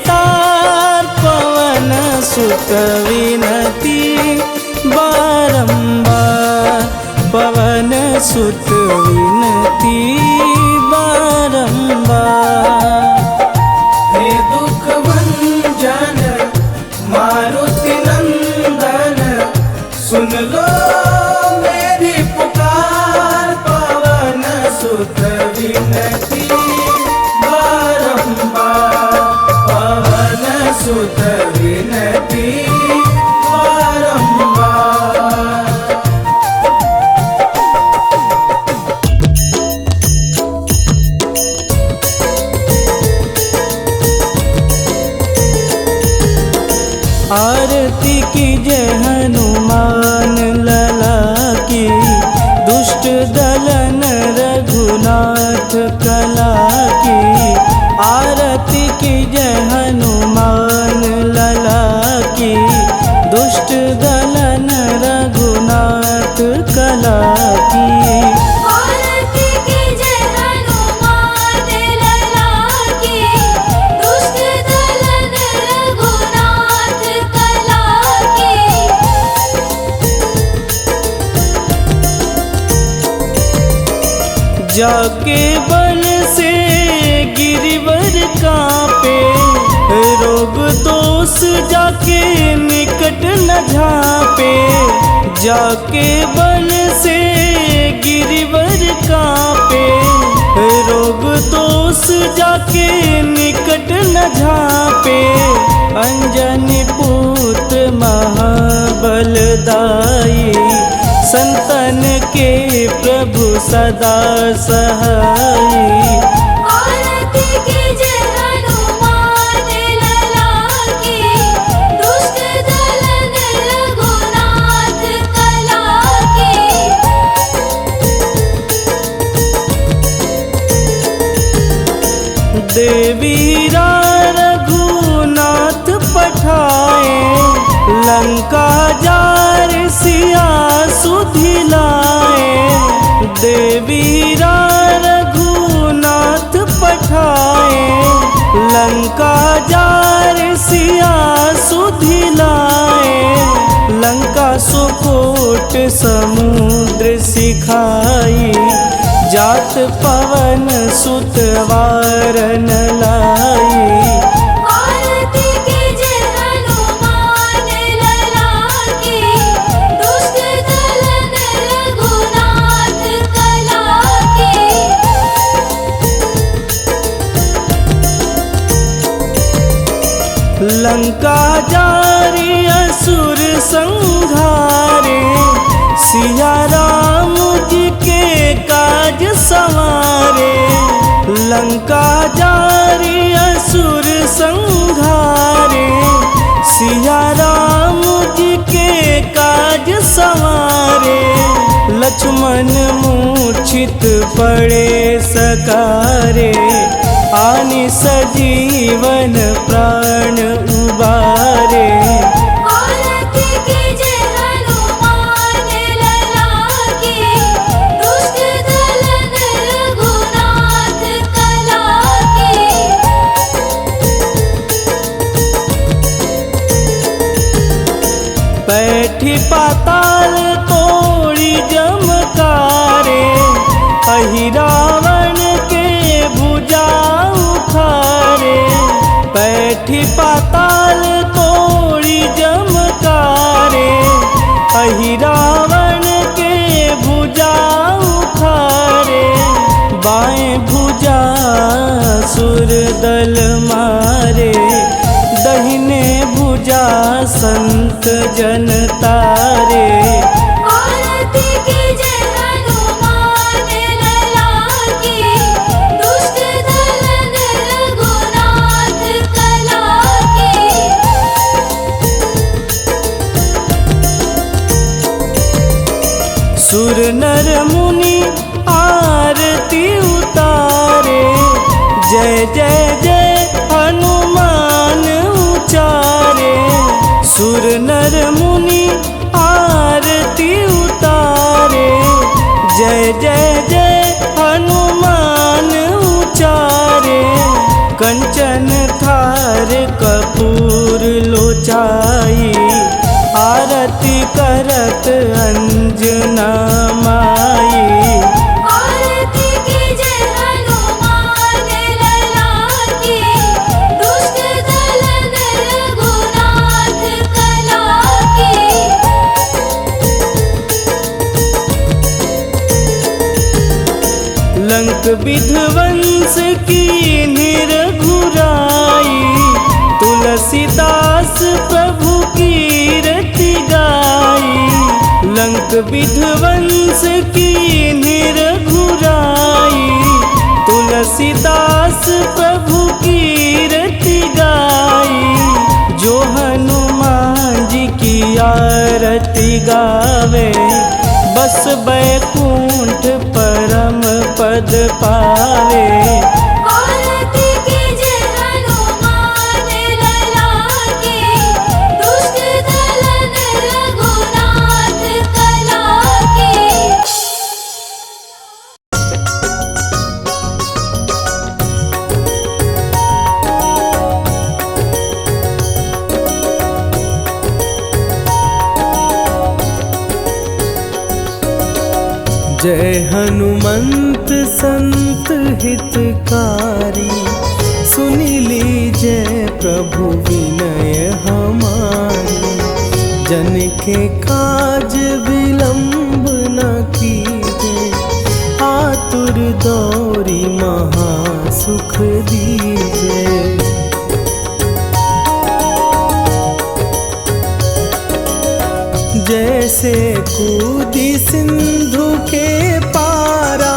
तार पवन सुत विनती बारंबार, पवन सुत विनती बारंबार। हे दुख भंजन मारुति नंदन, सुन लो मेरी पुकार, पवन सुत विनती बारंबार, पवन सुत विनती बारंबार। आरती की जय हनुमान लला की, दुष्ट दलन रघुनाथ कला की। आरती की जय हनुमान लला की, दुष्ट दलन रघुनाथ कला की। आरती की जय हनुमान लला की, दुष्ट दलन रघुनाथ कला की। जाके बल से गिरिवर कांपे, रोग दोष जाके निकट न झांपे। जाके बल से गिरिवर कांपे, रोग दोष जाके निकट न झांपे। अंजनी पुत्र महाबलदाई, संतन के प्रभु सदा सहाई। आरती की जय हनुमान लला की, दुष्ट दलन रघुनाथ कला की। देवीरा रघुनाथ पठाए, लंका जार सिया सुधिलाए। देवीरा रघुनाथ पठाए, लंका जार सिया सुधिलाए, लंका सुकोट समुद्र सिखाई, जात पवन सुत वारन लाई। आरती कीजे हनुमान लला की, दुष्ट दलन रघुनाथ कला की। लंका जारी असुर संहारे, सिया राम जी के काज संवारे। लंका जारी असुर संहारे, सिया राम जी के काज संवारे। लक्ष्मण मूर्छित पड़े सकारे, आनि सजीवन प्राण उबारे। आरती कीजे हनुमान लला की, दुष्ट दलन रघुनाथ कला की। बैठी पाताल तोड़ी जमकारे, अहि रावण के भुजा उखारे। बैठी पाताल तोड़ी जमकारे, अहि रावण के भुजा उखारे। बाएं भुजा सुर दल मारे, दहिने भुजा संत जन तारे। आरती कीजे हनुमान लला की, दुष्ट दलन रघुनाथ कला की। सुर नर मुनि आरती उतारे, जय जय जय हनुमान उचारे। सुर नर मुनि आरती उतारे, जय जय जय हनुमान उचारे। कंचन थार कपूर लोचाई, आरती करत अंजना माई। आरती कीजे हनुमान लला की, दुष्ट दलन रघुनाथ कला की। लंक विध्वंस की निरघुराई, तुलसीदास प्रभु कीरति गाई। लंक विध्वंस की निरघुराई, तुलसीदास प्रभु कीरति गाई। जो हनुमान जी की आरती गावे, बस बैकुंठ परम पद पावे। आरती कीजे हनुमान लला की, दुष्ट दलन रघुनाथ कला की। जय हनुमंत संत हितकारी, सुनि लीजय प्रभु विनय हमारी। जन के काज विलंब न कीजे, आतुर दौरी महासुख दीजे। जैसे कूदी सिंधु के पारा,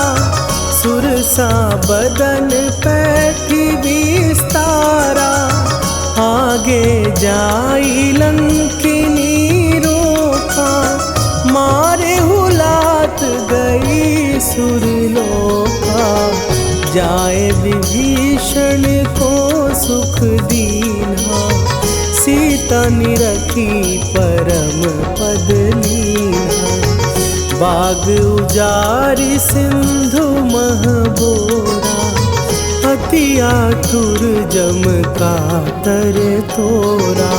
सुरसा बदन पैठी विस्तारा। आगे जाई लंकिनी रोका, मारे हुलात गई सुरलोका। जाए विभीषण को सुख दीन्हा, सीता निरखी परम पद लीन्हा। बाग उजारि सिंधु महबोरा, अत अति आतुर जम का तर तोरा।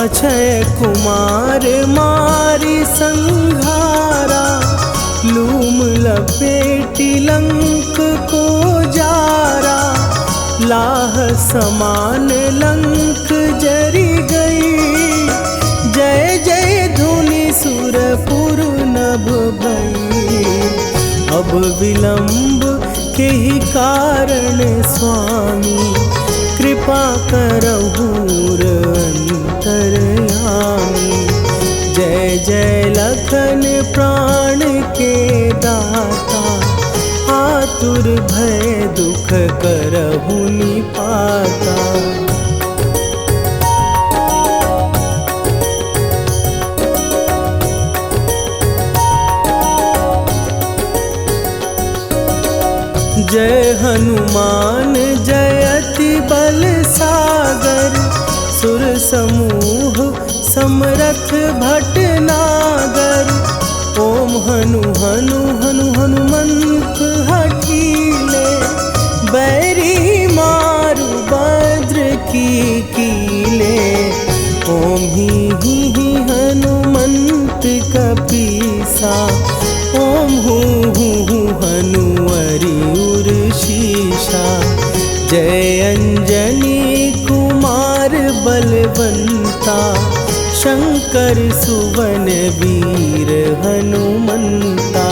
अक्षय कुमार मारी संघारा, लूम लपेटी लंक को जारा। लाह समान लंक जरी गई, जय जय धुनि सुरपुर नभ भई। अब विलंब के ही कारण स्वामी, कृपा करहु अंतरयामी। जय जय लखन प्राण के दाता, आतुर भय दुख करहु निपाता। जय हनुमान जयति बल सागर, सुर समूह समरथ भटनागर। ओम हनु हनु हनु हनुमंत हठीले, बैरी मारु भद्र की कीले। ओम ही हनुमंत कपीसा, ओम हूँ हनुवरि उर शीशा। जय अंजनी कुमार बलवंता, शंकर सुवन वीर हनुमंता।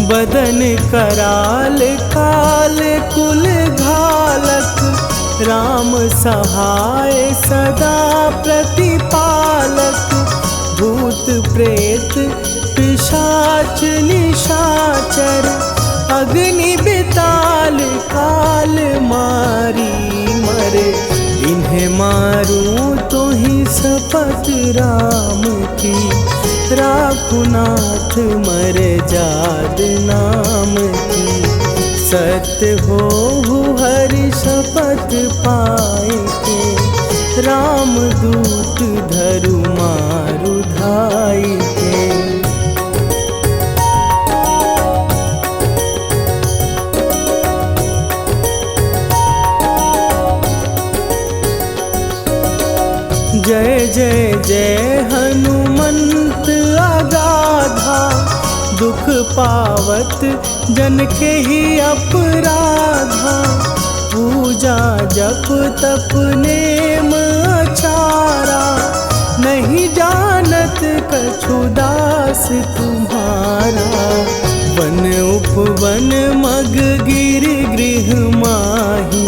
बदन कराल काल कुल घालक, राम सहाय सदा प्रतिपालक। भूत प्रेत पिशाच निशाचर, अग्नि बिताल काल मारी मरे। इन्हें मारूं तो ही शपथ राम की, राखुनाथ मर जाद नाम की। सत्य हो हरि शपथ पाए के, राम दूत धरु मारु धाई के। जय जय जय हनुमंत अगाधा, दुख पावत जन के ही अपराधा। पूजा जप तप नेम अचारा, नहीं जानत कछु दास तुम्हारा। वन उपवन मग गिर गृह माही,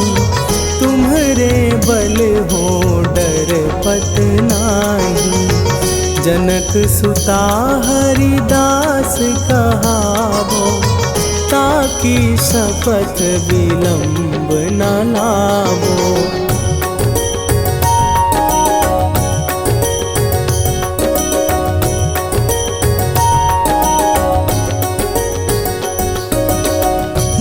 तुम्हरे बल हो डर पत नाही। जनक सुता हरिदास कहावो, ताकि शपथ विलंब न लावो।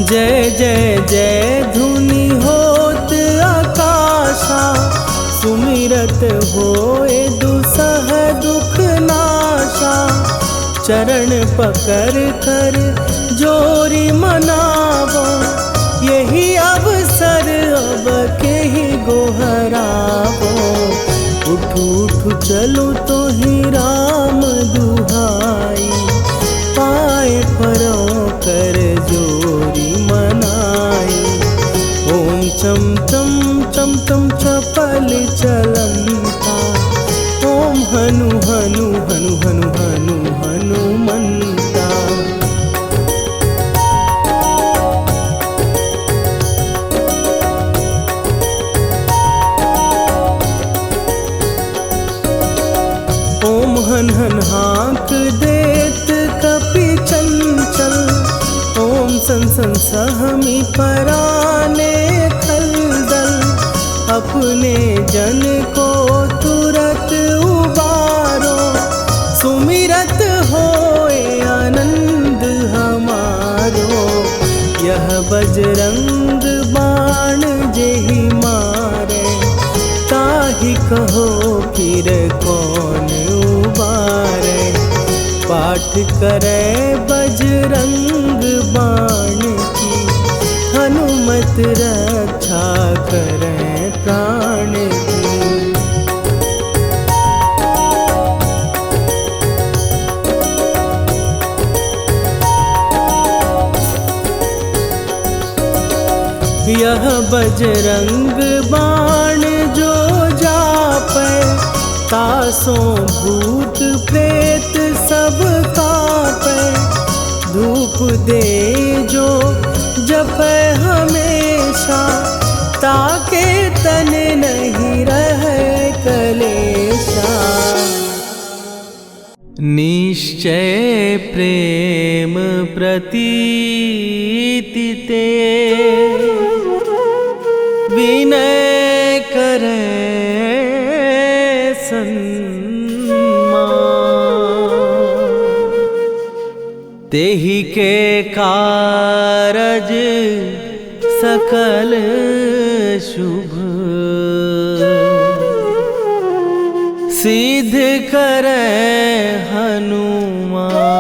जय जय जय धुनि होत आकाशा, सुमिरत होए दुसह दुख नाशा। चरण पकड़ कर जोरी मनावो, यही अवसर अब के ही गोहरावो। उठ उठ चलो तो ही राम दुहाई, पाए परों कर जोरी मनाई। ओम चम चम चम चम चपल चलंता, ओम हनु हनु हनु हनु हनु हनुमंता। ओम हन हन हाँक देत कपि चंचल, ओम सन सन सहमी पराने खलदल। अपने जन को तुरत उबारो, सुमिरत हो पाठ करे बजरंग बाण की, हनुमत रक्षा करे प्राण की। यह बजरंग बाण जो जापै, तासों भूत प्रेत सब कांपै। धूप दे जो जपै हमेशा, ताके तन नहीं रहे कलेशा। निश्चय प्रेम प्रतीति ते, विनय करे सन्मान। तेहि के कारज सकल शुभ, सिद्ध करे हनुमान।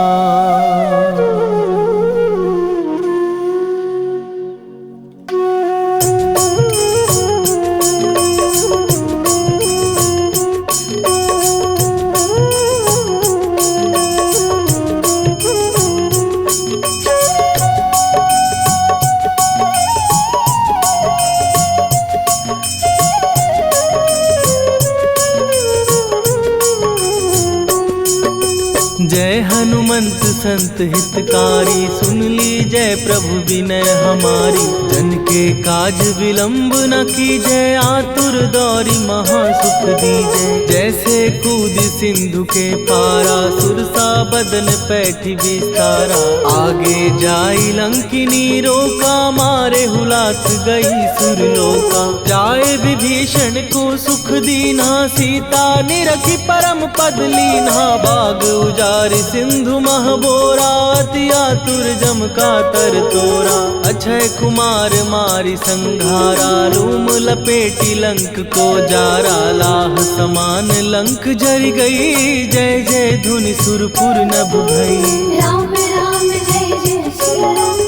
जय हनुमंत संत हितकारी, सुन लीजय प्रभु विनय हमारी। जन के काज विलंब न कीजय, आतुर दौरी महासुख दीजय। जैसे कूद सिंधु के पारा, सुरसा बदन पैठी विस्तारा। आगे जाई लंकिनी रोका, मारे हुलात गई सुरलोका। जाए विभीषण को सुख दीना, सीता निरखी परम पद लीना। बाग उजारि सिंधु महबोरा, अति आतुर जम का तर तोरा। अक्षय कुमार मारी संघारा, रूम लपेटी लंक को जारा। लाह समान लंक जरि गई, जय जय धुनि सुरपुर नभ भई। राम राम जय जय सिया राम,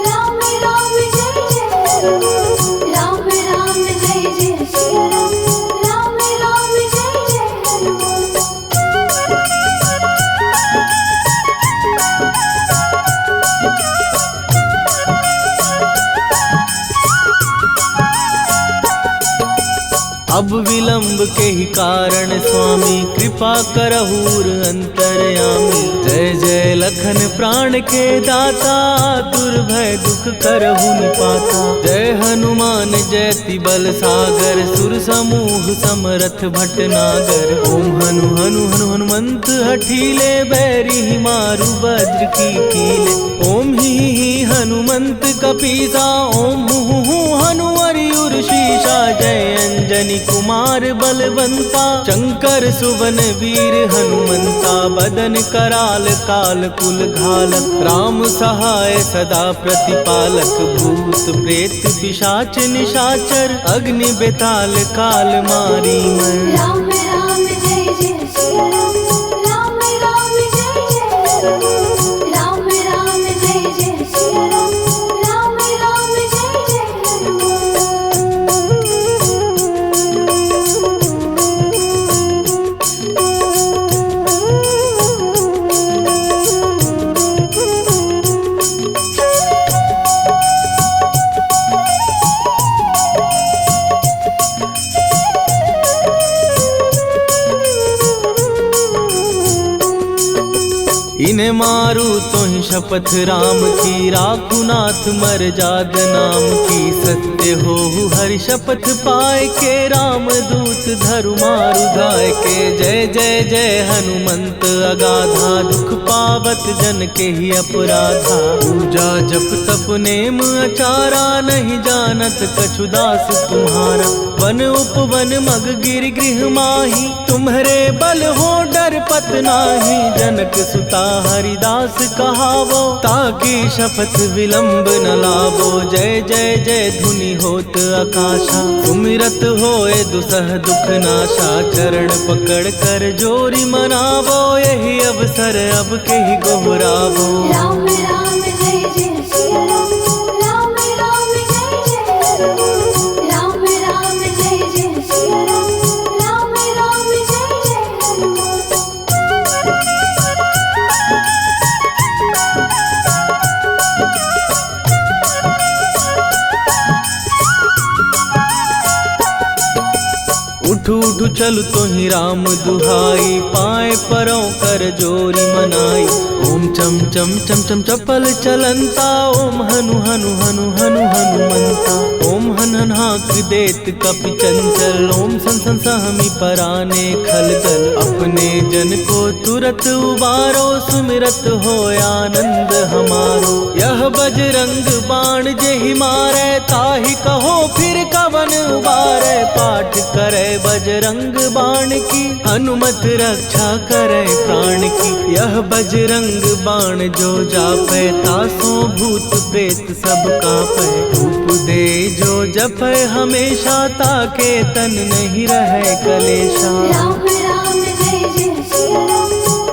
राम राम जय जय हनुमान। राम राम जय जय सिया राम, राम राम जय जय हनुमान। अब विलंब के ही कारण स्वामी, कृपा करहूर अंतरयामी। जय जय लखन प्राण के दाता, दुर्भय दुख करहु निपाता। जय हनुमान जयति बल सागर, सुर समूह समरथ भटनागर। ओम हनु हनु हनु हनुमंत हठीले, बैरी मारु वज्र की कीले। ओम ही हनुमंत कपीसा, ओम हु हनुमरि उर्शीषा। जय अंजनी कुमार बलवंता, शंकर सुवन वीर हनुमंता। बदन कराल काल कुल घालक, राम सहाय सदा प्रतिपालक। भूत प्रेत पिशाच निशाचर, अग्नि बेताल काल मारी मैं। राम राम जय जय सिया राम, राम राम जय जय हनुमान। राम राम जय जय सिया राम, राम राम जय जय हनुमान। इन्हें मारू तो ही शपथ राम की, राखुनाथ मर जाद नाम की। सत्य हो हरि शपथ पाए के, राम दूत धरु मारु धाय के। जय जय जय हनुमंत अगाधा, दुख पावत जन के ही अपराधा। पूजा जप तप नेम अचारा, नहीं जानत कछु दास तुम्हारा। वन उपवन मग गिर गृह माही, तुम्हारे बल हो डर पत नाही। जनक सुता हरिदास कहावो, ताकि शपथ विलंब न लावो। जय जय जय धुनि होत आकाशा, सुमिरत होए दुसह दुख नाशा। चरण पकड़ कर जोरी मनावो, यही अवसर अब के ही गोहरावो। राम राम जय जय सिया राम, राम राम जय जय हनुमान। राम राम जय जय सिया राम, राम राम जय जय हनुमान। उठू उठू चल तो ही राम दुहाई, पाए परों कर जोरी मनाई। ओम चम चम चम चम चपल चलंता, ओम हनु हनु हनु हनु हनुमंता। ओम हन हन हाक देत कपि चंचल, ओम सन सन सहमी पराने खलदल। अपने जन को तुरत उबारो, सुमिरत हो आनंद हमारो। यह बजरंग बाण जेहि मारे, ताहि कहो फिर कवन उबारे। पाठ करे बजरंग बाण की, हनुमत रक्षा करे प्राण की। यह बजरंग बाण जो जापै, तासों भूत प्रेत सब कापै। धूप दे जो जपै हमेशा, ताके तन नहीं रहे कलेशा। राम राम जय जय सिया राम,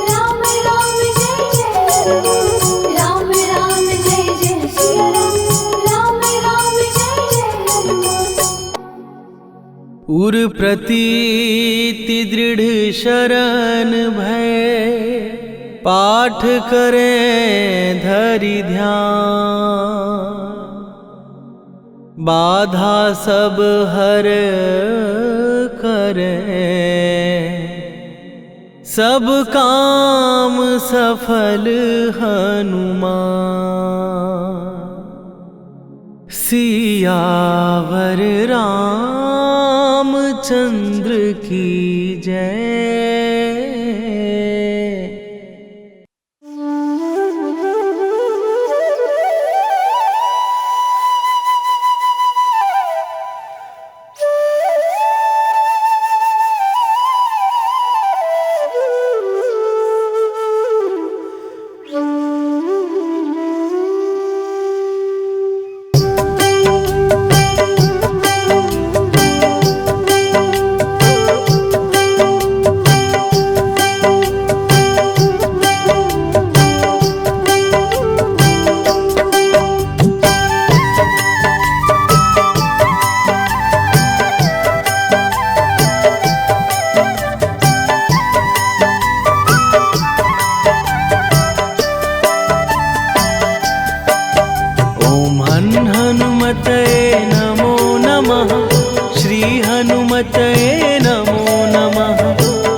राम राम जय जय हनुमान। राम राम जय जय सिया राम, राम राम जय जय हनुमान। उर प्रतीति दृढ़ शरण भय, पाठ करें धरि ध्यान। बाधा सब हर करें, सब काम सफल हनुमान। सियावर रामचंद्र की जय।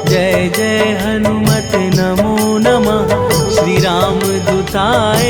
जय जय हनुमते नमो नमः। श्री राम दूताय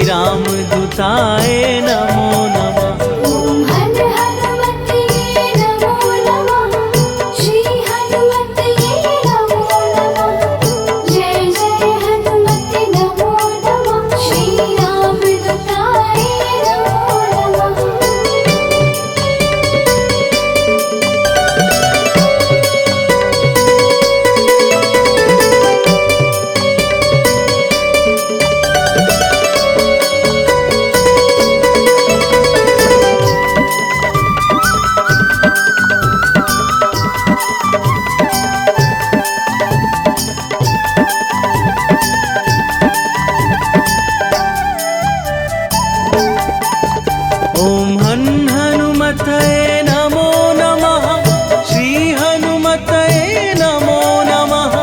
राम दूताय नमो नमः। ॐ हर हनुमते नमो नमः। श्री हनुमते नमो नमः। जय जय हनुमते नमो नमः। श्री राम दूताय नमो नमः। ॐ हनुमतये नमो नमः। श्री हनुमतये नमो नमः।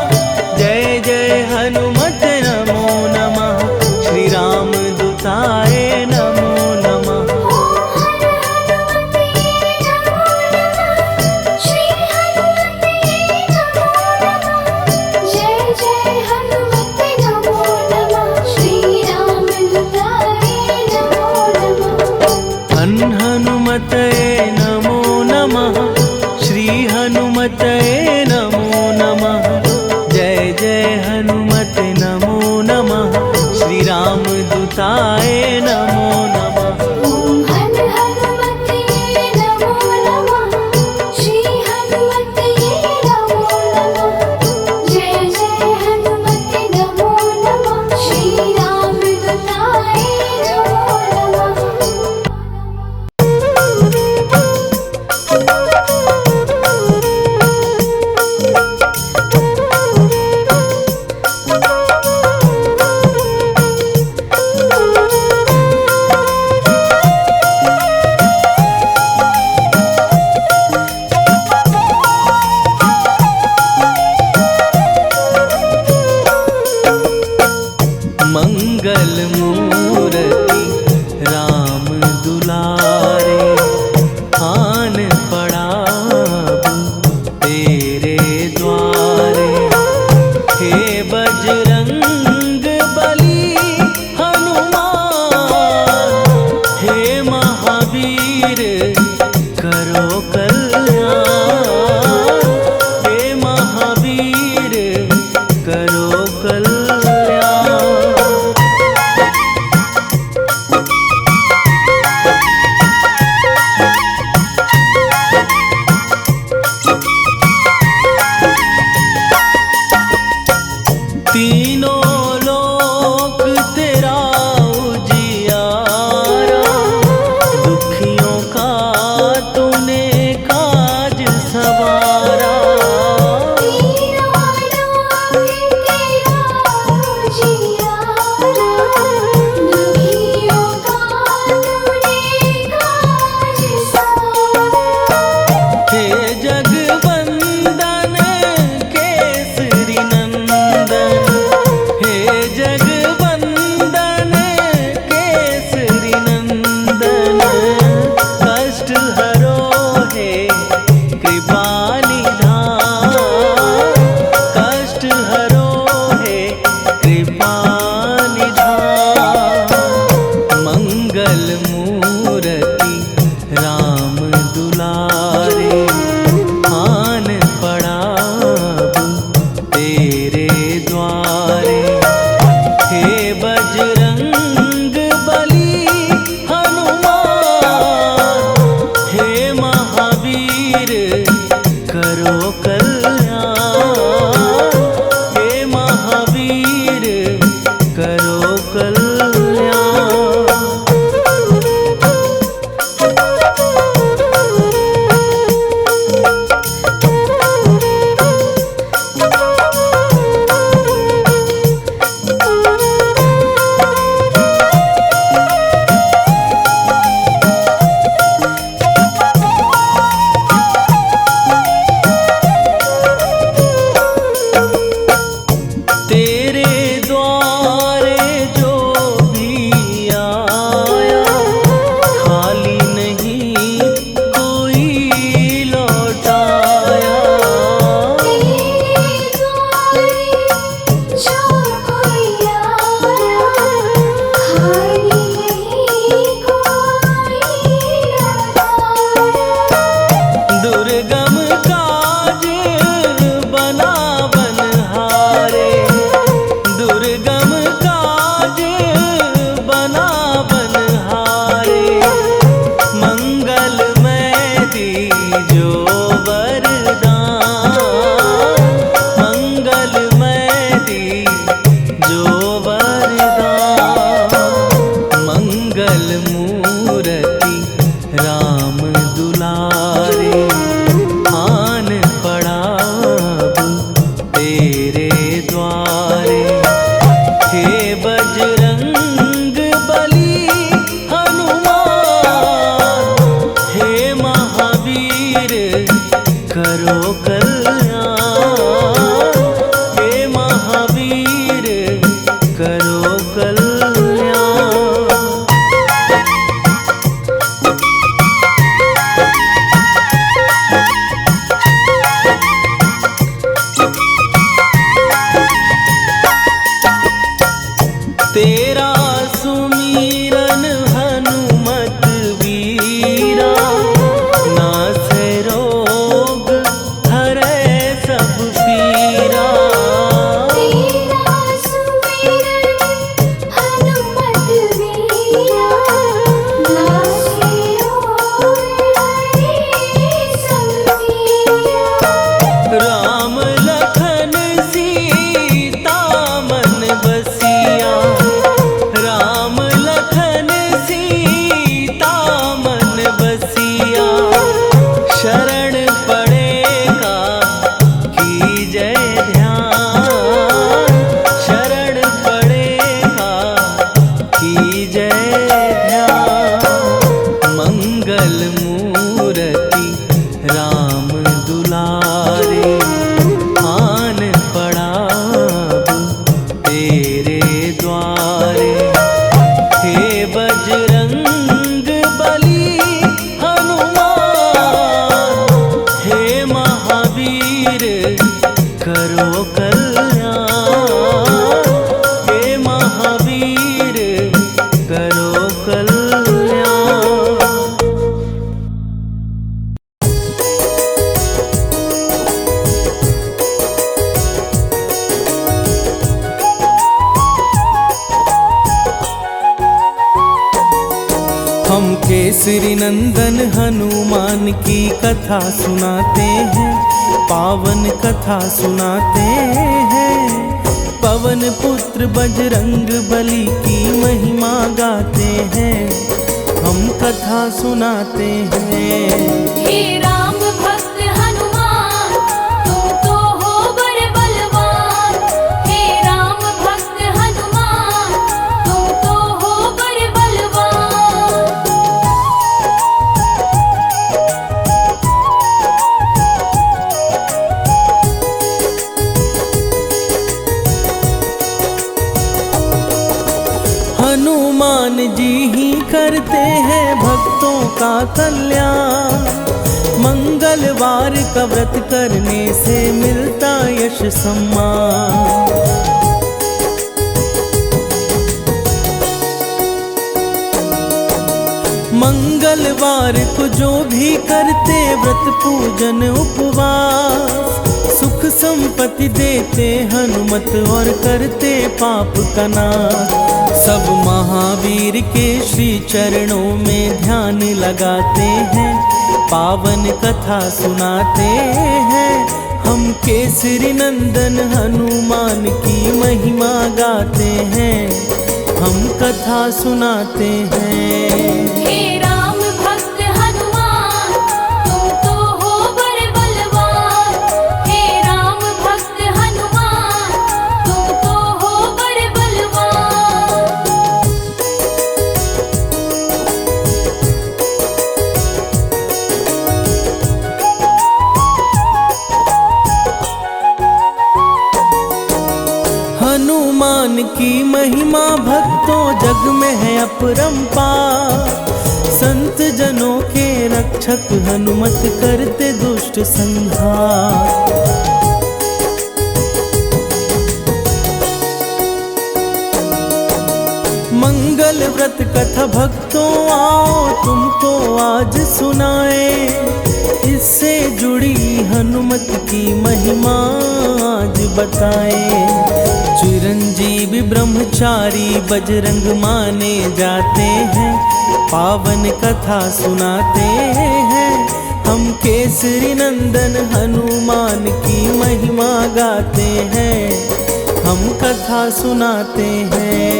जय जय हनुमत नमो नमः। श्री राम दूताय नमो नमः। श्री हनुमते नमो नमः। जय जय हनुमते नमो नमः। श्री राम दूताय नमो नमः। हनुमतये नमो नमः। श्री हनुमतये नमो नमः। जय जय हनुमत नमो नमः। श्री राम दूताय नमो नमः। ॐ हनुमते नमो नमः। श्री हनुमते नमो नमः। जय जय हनुमते नमो नमः। श्री राम दूताय नमो नमः। मंगल मूरति राम दुलारे, आन पड़ा अब तेरे द्वारे। हे बजरंग बली हनुमान, हे महावीर करो कल्याण, हे महावीर करो कल्याण। तेरा सुमीरन हनुमत वीरा, नासै रोग हरै सब पीरा। तेरा सुमिरन हनुमत वीरा, नासै रोग हरै सब पीरा। राम लखन सीता मन बसिया, राम लखन सीता मन बसिया। शरण पड़ेगा कीजय ध्यान, शरण पड़ेगा कीजय ध्यान। मंगल मूरति राम दुलारे, आन पड़ा अब तेरे द्वारे। हे बजरंग बली हनुमान, हे महावीर करो कल्याण, हे महावीर करो कल्याण। हम केसरी नंदन हनुमान की कथा सुनाते हैं, पावन कथा सुनाते हैं। पवन पुत्र बजरंग बली की महिमा गाते हैं, हम कथा सुनाते हैं। हे राम भक्त हनुमान, तुम तो हो बड़े बलवान। हे राम भक्त हनुमान, तुम तो हो बड़े बलवान। हनुमान जी ही करते हैं भक्तों का कल्याण, मंगलवार का व्रत करने से मिलता यश सम्मान। मंगलवार को जो भी करते व्रत पूजन उपवास, सुख संपत्ति देते हनुमत और करते पाप का नाश। सब महावीर के श्री चरणों में ध्यान लगाते हैं, पावन कथा सुनाते हैं। हम केसरी नंदन हनुमान की महिमा गाते हैं, हम कथा सुनाते हैं। हे राम भक्त हनुमान, तुम तो हो बड़े बलवान। हे राम भक्त हनुमान, तुम तो हो बड़े बलवान। हनुमान की महिमा भक्तों जग में है अपरंपार, संत जनों के रक्षक हनुमत करते दुष्ट संहार। मंगल व्रत कथा भक्तों आओ तुमको आज सुनाए, इससे जुड़ी हनुमत की महिमा आज बताए। चिरंजीवी ब्रह्मचारी बजरंग माने जाते हैं, पावन कथा सुनाते हैं। हम केसरी नंदन हनुमान की महिमा गाते हैं, हम कथा सुनाते हैं।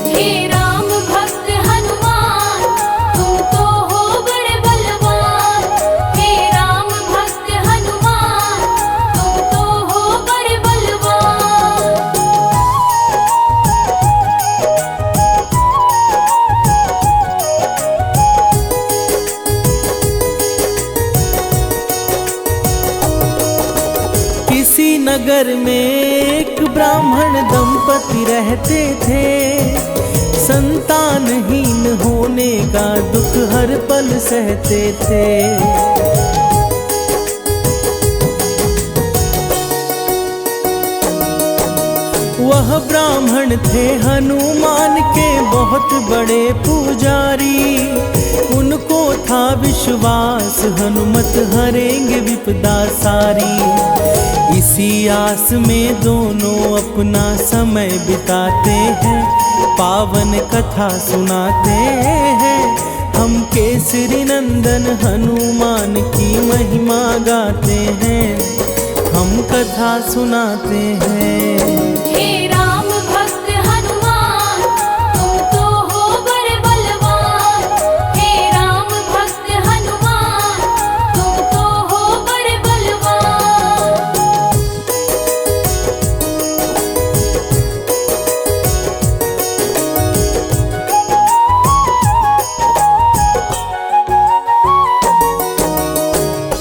हे राम भक्त हनुमान, नगर में एक ब्राह्मण दंपति रहते थे। संतानहीन होने का दुख हर पल सहते थे। वह ब्राह्मण थे हनुमान के बहुत बड़े पुजारी। उनको था विश्वास हनुमत हरेंगे विपदा सारी। इसी आस में दोनों अपना समय बिताते हैं, पावन कथा सुनाते हैं। हम केसरी नंदन हनुमान की महिमा गाते हैं, हम कथा सुनाते हैं। हे राम भक्त हनुमान, तुम तो हो बड़े बलवान। हे राम भक्त हनुमान, तुम तो हो बड़े बलवान।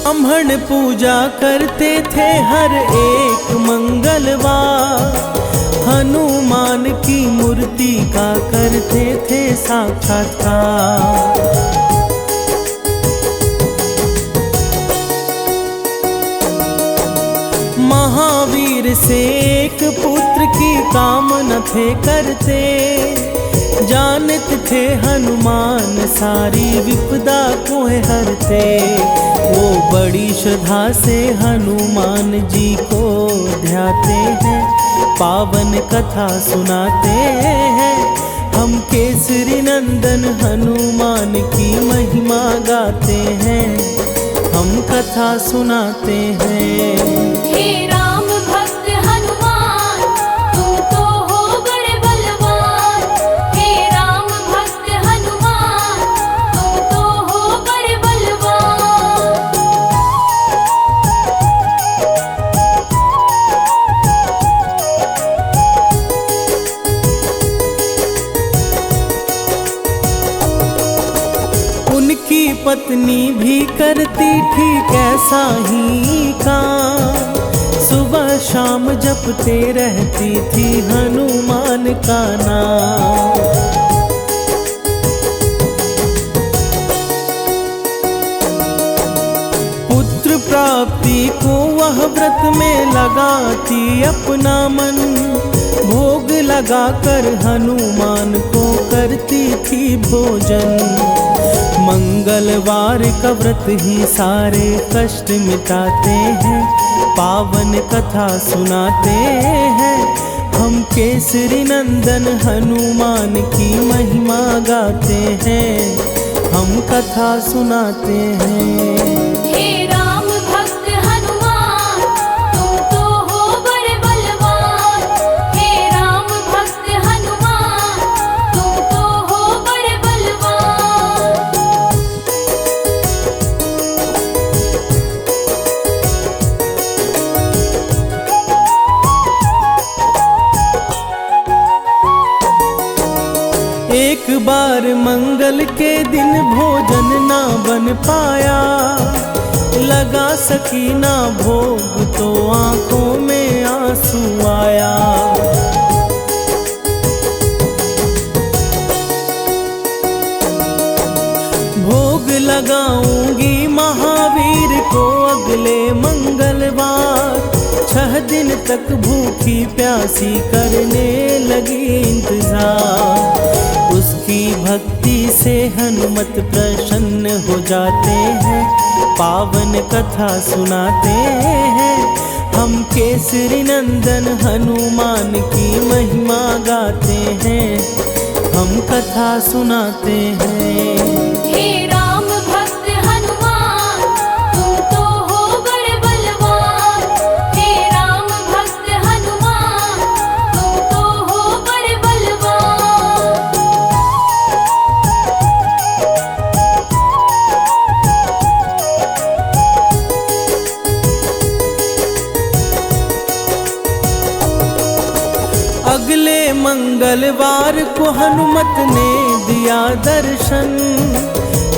ब्राह्मण पूजा करते थे हर एक मंगलवार। हनुमान की मूर्ति का करते थे साक्षात्कार। महावीर से एक पुत्र की कामना थे करते। जानते थे हनुमान सारी विपदा को हरते। वो बड़ी श्रद्धा से हनुमान जी को ध्याते हैं, पावन कथा सुनाते हैं। हम केसरी नंदन हनुमान की महिमा गाते हैं, हम कथा सुनाते हैं। हे राम भक्त हनुमान, तुम तो हो बड़े बलवान। हे राम भक्त हनुमान, तुम तो हो बड़े बलवान। उनकी पत्नी भी करती ठीक ऐसा ही काम। सुबह शाम जपते रहती थी हनुमान का नाम। पुत्र प्राप्ति को वह व्रत में लगाती अपना मन। भोग लगाकर हनुमान को करती थी भोजन। मंगलवार का व्रत ही सारे कष्ट मिटाते हैं, पावन कथा सुनाते हैं। हम केसरी नंदन हनुमान की महिमा गाते हैं, हम कथा सुनाते हैं। हे राम भक्त हनुमान, तुम तो हो बड़े बलवान। हे राम भक्त हनुमान, तुम तो हो बड़े बलवान। एक बार मंगल के दिन भोजन ना बन पाया। लगा सकी ना भोग तो आंखों में आंसू आया। भोग लगाऊंगी महावीर को अगले मंगलवार। 6 दिन तक भूखी प्यासी करने लगी इंतजार। उसकी भक्ति से हनुमत प्रसन्न हो जाते हैं, पावन कथा सुनाते हैं। हम केसरी नंदन हनुमान की महिमा गाते हैं, हम कथा सुनाते हैं। हे राम भक्त हनुमान, तुम तो हो बड़े बलवान। हे राम भक्त हनुमान, तुम तो हो बड़े बलवान। अगले मंगलवार को हनुमत ने दिया दर्शन।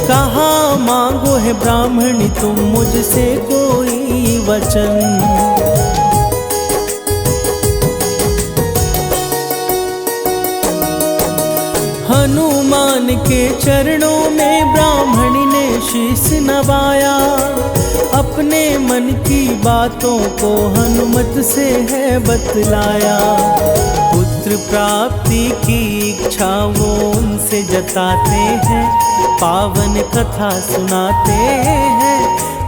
कहा मांगो है ब्राह्मणी तुम मुझसे कोई वचन। हनुमान के चरणों में ब्राह्मणी ने शीश नवाया। अपने मन की बातों को हनुमत से है बतलाया। पुत्र प्राप्ति की इच्छा वो उनसे जताते हैं, पावन कथा सुनाते हैं।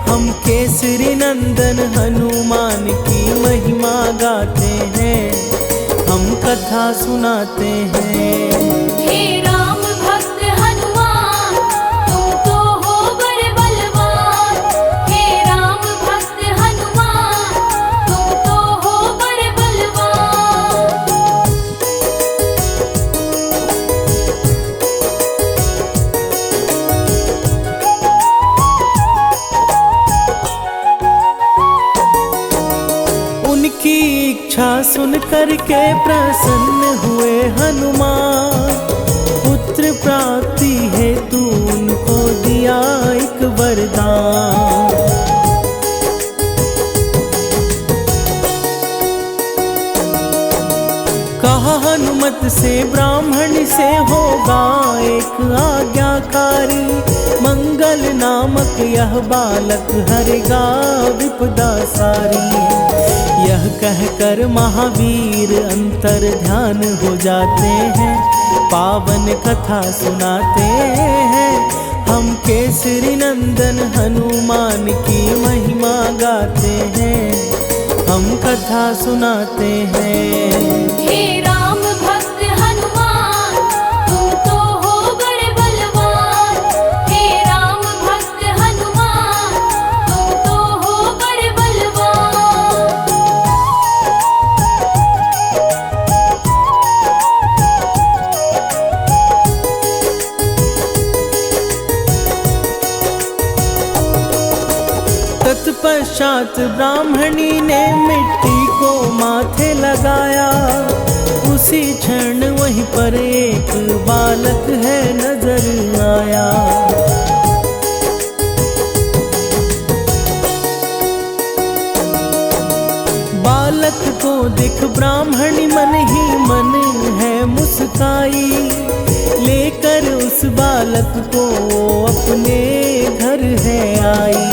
हम केसरी नंदन हनुमान की महिमा गाते हैं, हम कथा सुनाते हैं। हे राम भक्त हनुमान, तुम तो हो बड़े बलवान। हे राम भक्त हनुमान, तुम तो हो बड़े बलवान। उनकी इच्छा सुन करके प्रसन्न हुए हनुमान। पुत्र प्राप्ति हेतु उनको दिया एक वरदान। कहा हनुमत से ब्राह्मण से होगा एक आज्ञाकारी। मंगल नामक यह बालक हरेगा विपदा सारी। यह कहकर महावीर अंतर ध्यान हो जाते हैं, पावन कथा सुनाते हैं। हम केसरी नंदन हनुमान की महिमा गाते हैं, हम कथा सुनाते हैं। हे राम भक्त हनुमान, तुम तो हो बड़े बलवान। हे राम भक्त हनुमान, तुम तो हो बड़े बलवान। तत्पश्चात ब्राह्मणी ने मिट्टी को माथे लगाया। उसी क्षण वहीं पर एक बालक है नजर आया। बालक को देख ब्राह्मणी मन ही मन है मुस्काई। लेकर उस बालक को अपने घर है आई।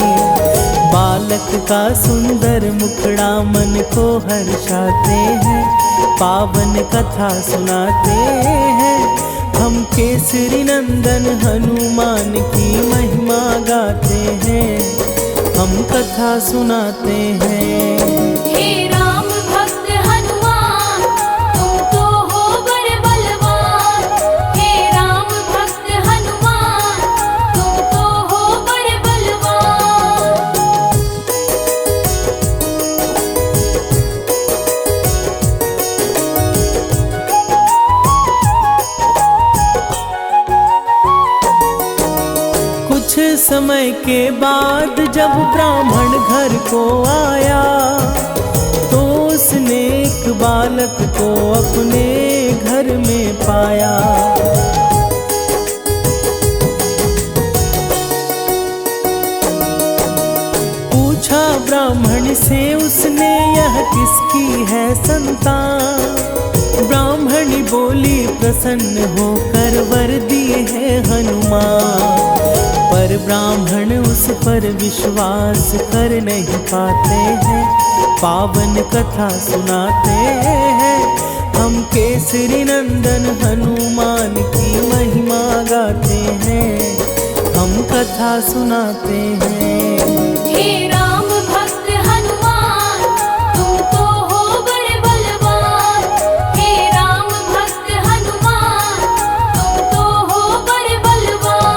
बालक का सुंदर मुखड़ा मन को हर्षाते हैं, पावन कथा सुनाते हैं। हम केसरी नंदन हनुमान की महिमा गाते हैं, हम कथा सुनाते हैं। हे राम भक्त हनुमान, तुम तो हो बड़े बलवान। हे राम भक्त हनुमान, तुम तो हो बड़े बलवान। कुछ समय के बाद जब ब्राह्मण घर को आया, तो उसने एक बालक को अपने घर में पाया। पूछा ब्राह्मण से उसने, यह किसकी है संतान। ब्राह्मणी बोली प्रसन्न होकर वर दिए है हनुमान। पर ब्राह्मण उस पर विश्वास कर नहीं पाते हैं, पावन कथा सुनाते हैं। हम केसरी नंदन हनुमान की महिमा गाते हैं, हम कथा सुनाते हैं। हे राम भक्त हनुमान, तुम तो हो बड़े बलवान। हे राम भक्त हनुमान, तुम तो हो बड़े बलवान।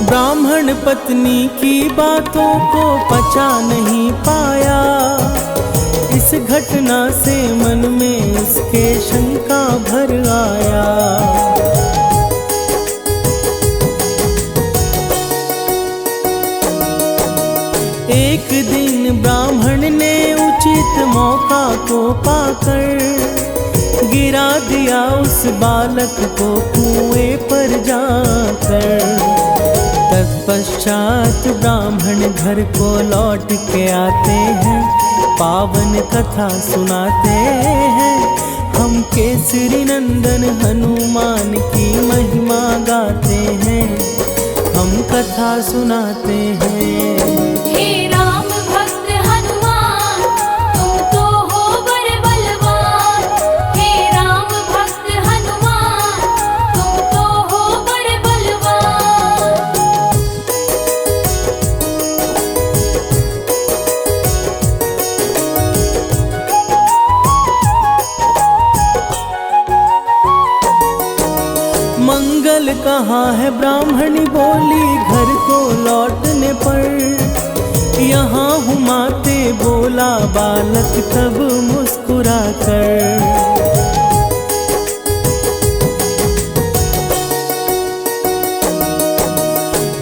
ब्राह्मण पत्नी की बातों को पचा नहीं पाया। इस घटना से मन में उसके शंका भर आया। एक दिन ब्राह्मण ने उचित मौका को पाकर गिरा दिया उस बालक को कुएं पर जाकर। तत्पश्चात ब्राह्मण घर को लौट के आते हैं, पावन कथा सुनाते हैं। हम केसरी नंदन हनुमान की महिमा गाते हैं, हम कथा सुनाते हैं। हे राम भक्त हनुमान, तुम तो हो बड़े बलवान। हे राम भक्त हनुमान, तुम तो हो बड़े बलवान। मंगल कहाँ है ब्राह्मणी बोली घर को लौटने पर, यहाँ हूँ माते बोला बालक तब मुस्कुरा कर।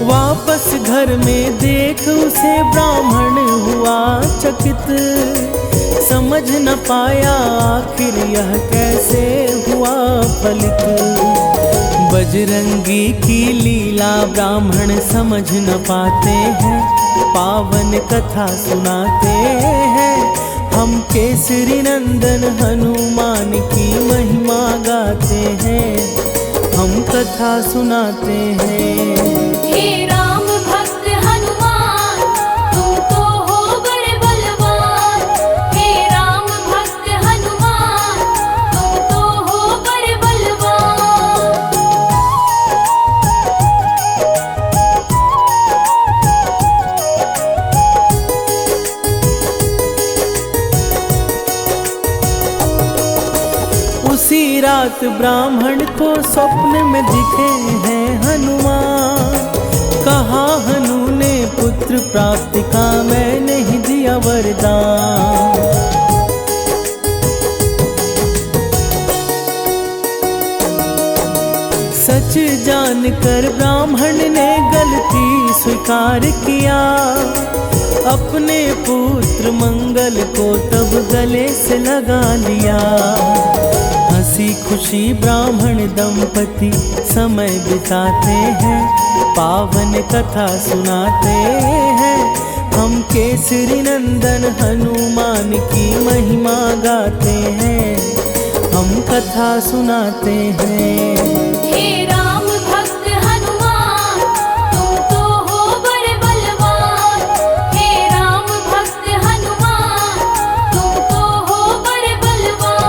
वापस घर में देख उसे ब्राह्मण हुआ चकित, समझ न पाया आखिर यह कैसे हुआ फलित। बजरंगी की लीला ब्राह्मण समझ न पाते हैं, पावन कथा सुनाते हैं। हम केसरी नंदन हनुमान की महिमा गाते हैं, हम कथा सुनाते हैं। हे राम भक्त हनुमान, तुम तो हो बड़े बलवान। हे राम भक्त हनुमान, तुम तो हो बड़े बलवान। उसी रात ब्राह्मण को स्वप्न में दिखे हैं हनुमान, कहा हनु ने पुत्र प्राप्ति का मैं नहीं दिया वरदान। सच जानकर ब्राह्मण ने गलती स्वीकार किया, अपने पुत्र मंगल को तब गले से लगा लिया। हंसी खुशी ब्राह्मण दंपति समय बिताते हैं, पावन कथा सुनाते हैं। हम केसरी नंदन हनुमान की महिमा गाते हैं, हम कथा सुनाते हैं। हे राम भक्त हनुमान, तुम तो हो बड़े बलवान। हे राम भक्त हनुमान, तुम तो हो बड़े बलवान।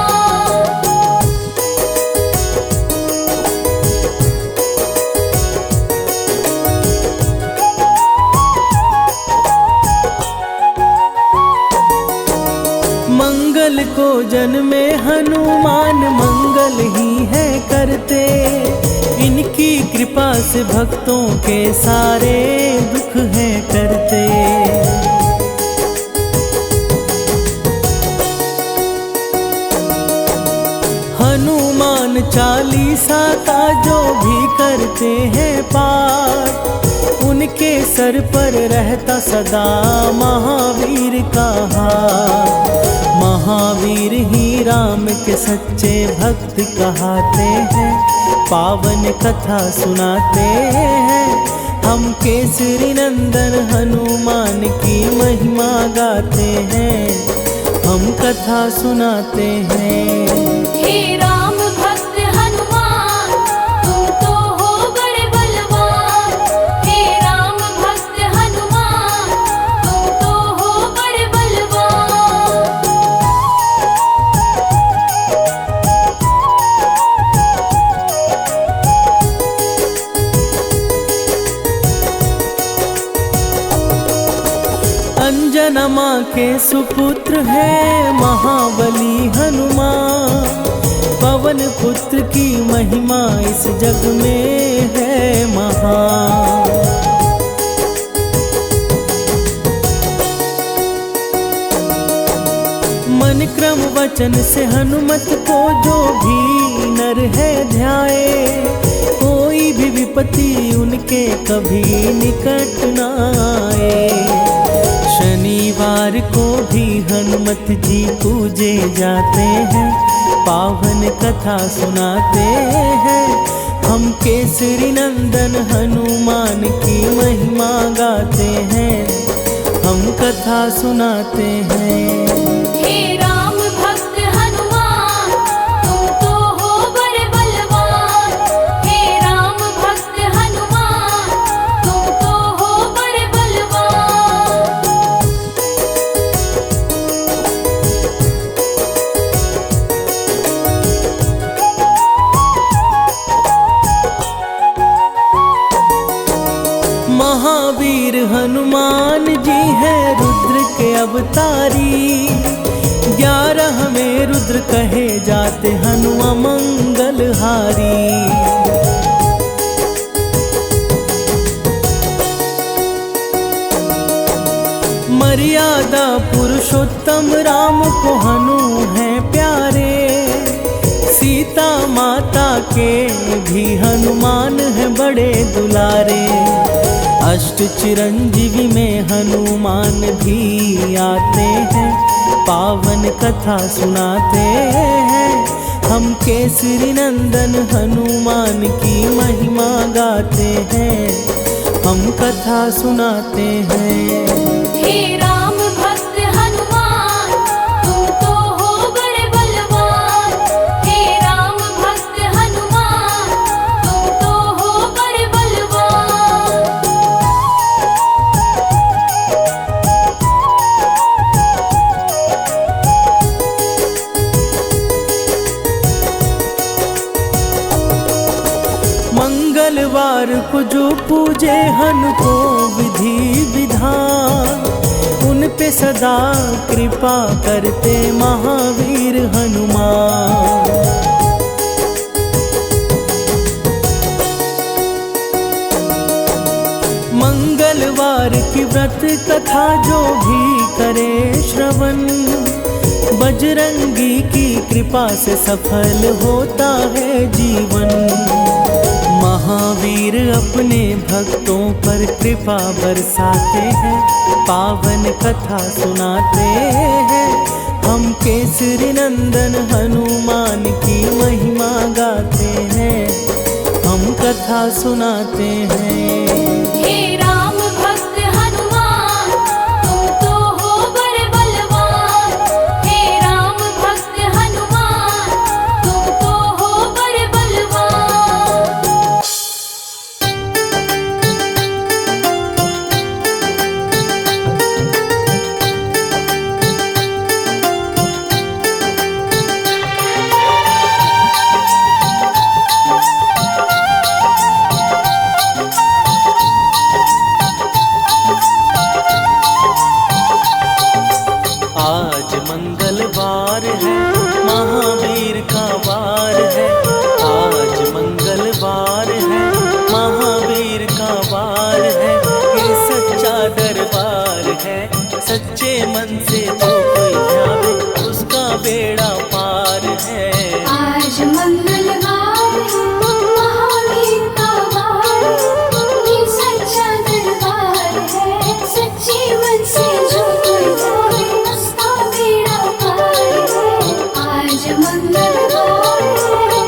मंगल को जन्मे हनुमान मंगल ही है करते, इनकी कृपा से भक्तों के सारे दुख है करते। हनुमान चालीसा का जो भी करते हैं पाठ, उनके सर पर रहता सदा महावीर का हाथ। महावीर ही राम के सच्चे भक्त कहाते हैं, पावन कथा सुनाते हैं। हम केसरी नंदन हनुमान की महिमा गाते हैं, हम कथा सुनाते हैं। हे राम भक्त हनुमान, तुम तो हो बड़े बलवान। हे राम भक्त हनुमान, तुम तो हो बड़े बलवान। अंजना माँ के सुपुत्र है महाबली हनुमान, पवन पुत्र की महिमा इस जग में है महान। मन क्रम वचन से हनुमत को जो भी नर है ध्याए, कोई भी विपत्ति उनके कभी निकट न आए। शनिवार को भी हनुमत जी पूजे जाते हैं, पावन कथा सुनाते हैं। हम केसरी नंदन हनुमान की महिमा गाते हैं, हम कथा सुनाते हैं। हे राम भक्त हनुमान, तुम तो हो बड़े बलवान। हे राम भक्त हनुमान, तुम तो हो बड़े बलवान। महावीर हनुमान जी हैं रुद्र के अवतारी, 11 में रुद्र कहे जाते हनुमान मंगलहारी। मर्यादा पुरुषोत्तम राम को हनु हैं प्यारे, सीता माता के भी हनुमान हैं बड़े दुलारे। अष्ट चिरंजीवी में हनुमान भी आते हैं, पावन कथा सुनाते हैं। हम केसरी नंदन हनुमान की महिमा गाते हैं, हम कथा सुनाते हैं। हे राम भक्त हनुमान, तुम तो हो बड़े बलवान। हे राम भक्त हनुमान, तुम तो हो बड़े बलवान। मंगलवार को जो पूजे हनु को विधि विधान, उन पे सदा कृपा करते महावीर हनुमान। मंगलवार की व्रत कथा जो भी करे श्रवण, बजरंगी की कृपा से सफल होता है जीवन। महावीर अपने भक्तों पर कृपा बरसाते हैं, पावन कथा सुनाते हैं। हम केसरी नंदन हनुमान की महिमा गाते हैं, हम कथा सुनाते हैं। हे राम भक्त हनुमान, तुम तो हो बड़े बलवान। हे राम भक्त हनुमान, तुम तो हो बड़े बलवान। आज मंगलवार है, महावीर का वार है। आज मंगलवार है, महावीर का वार है। ये सच्चा दरबार है, सच्चे मन से जो कोई जावे उसका बेड़ा पार है। आज मंगलवार है, महावीर का वार है। ये सच्चा दरबार है, सच्चे मन से जो कोई जाए उसका बेड़ा पार है। आज मंगलवार है।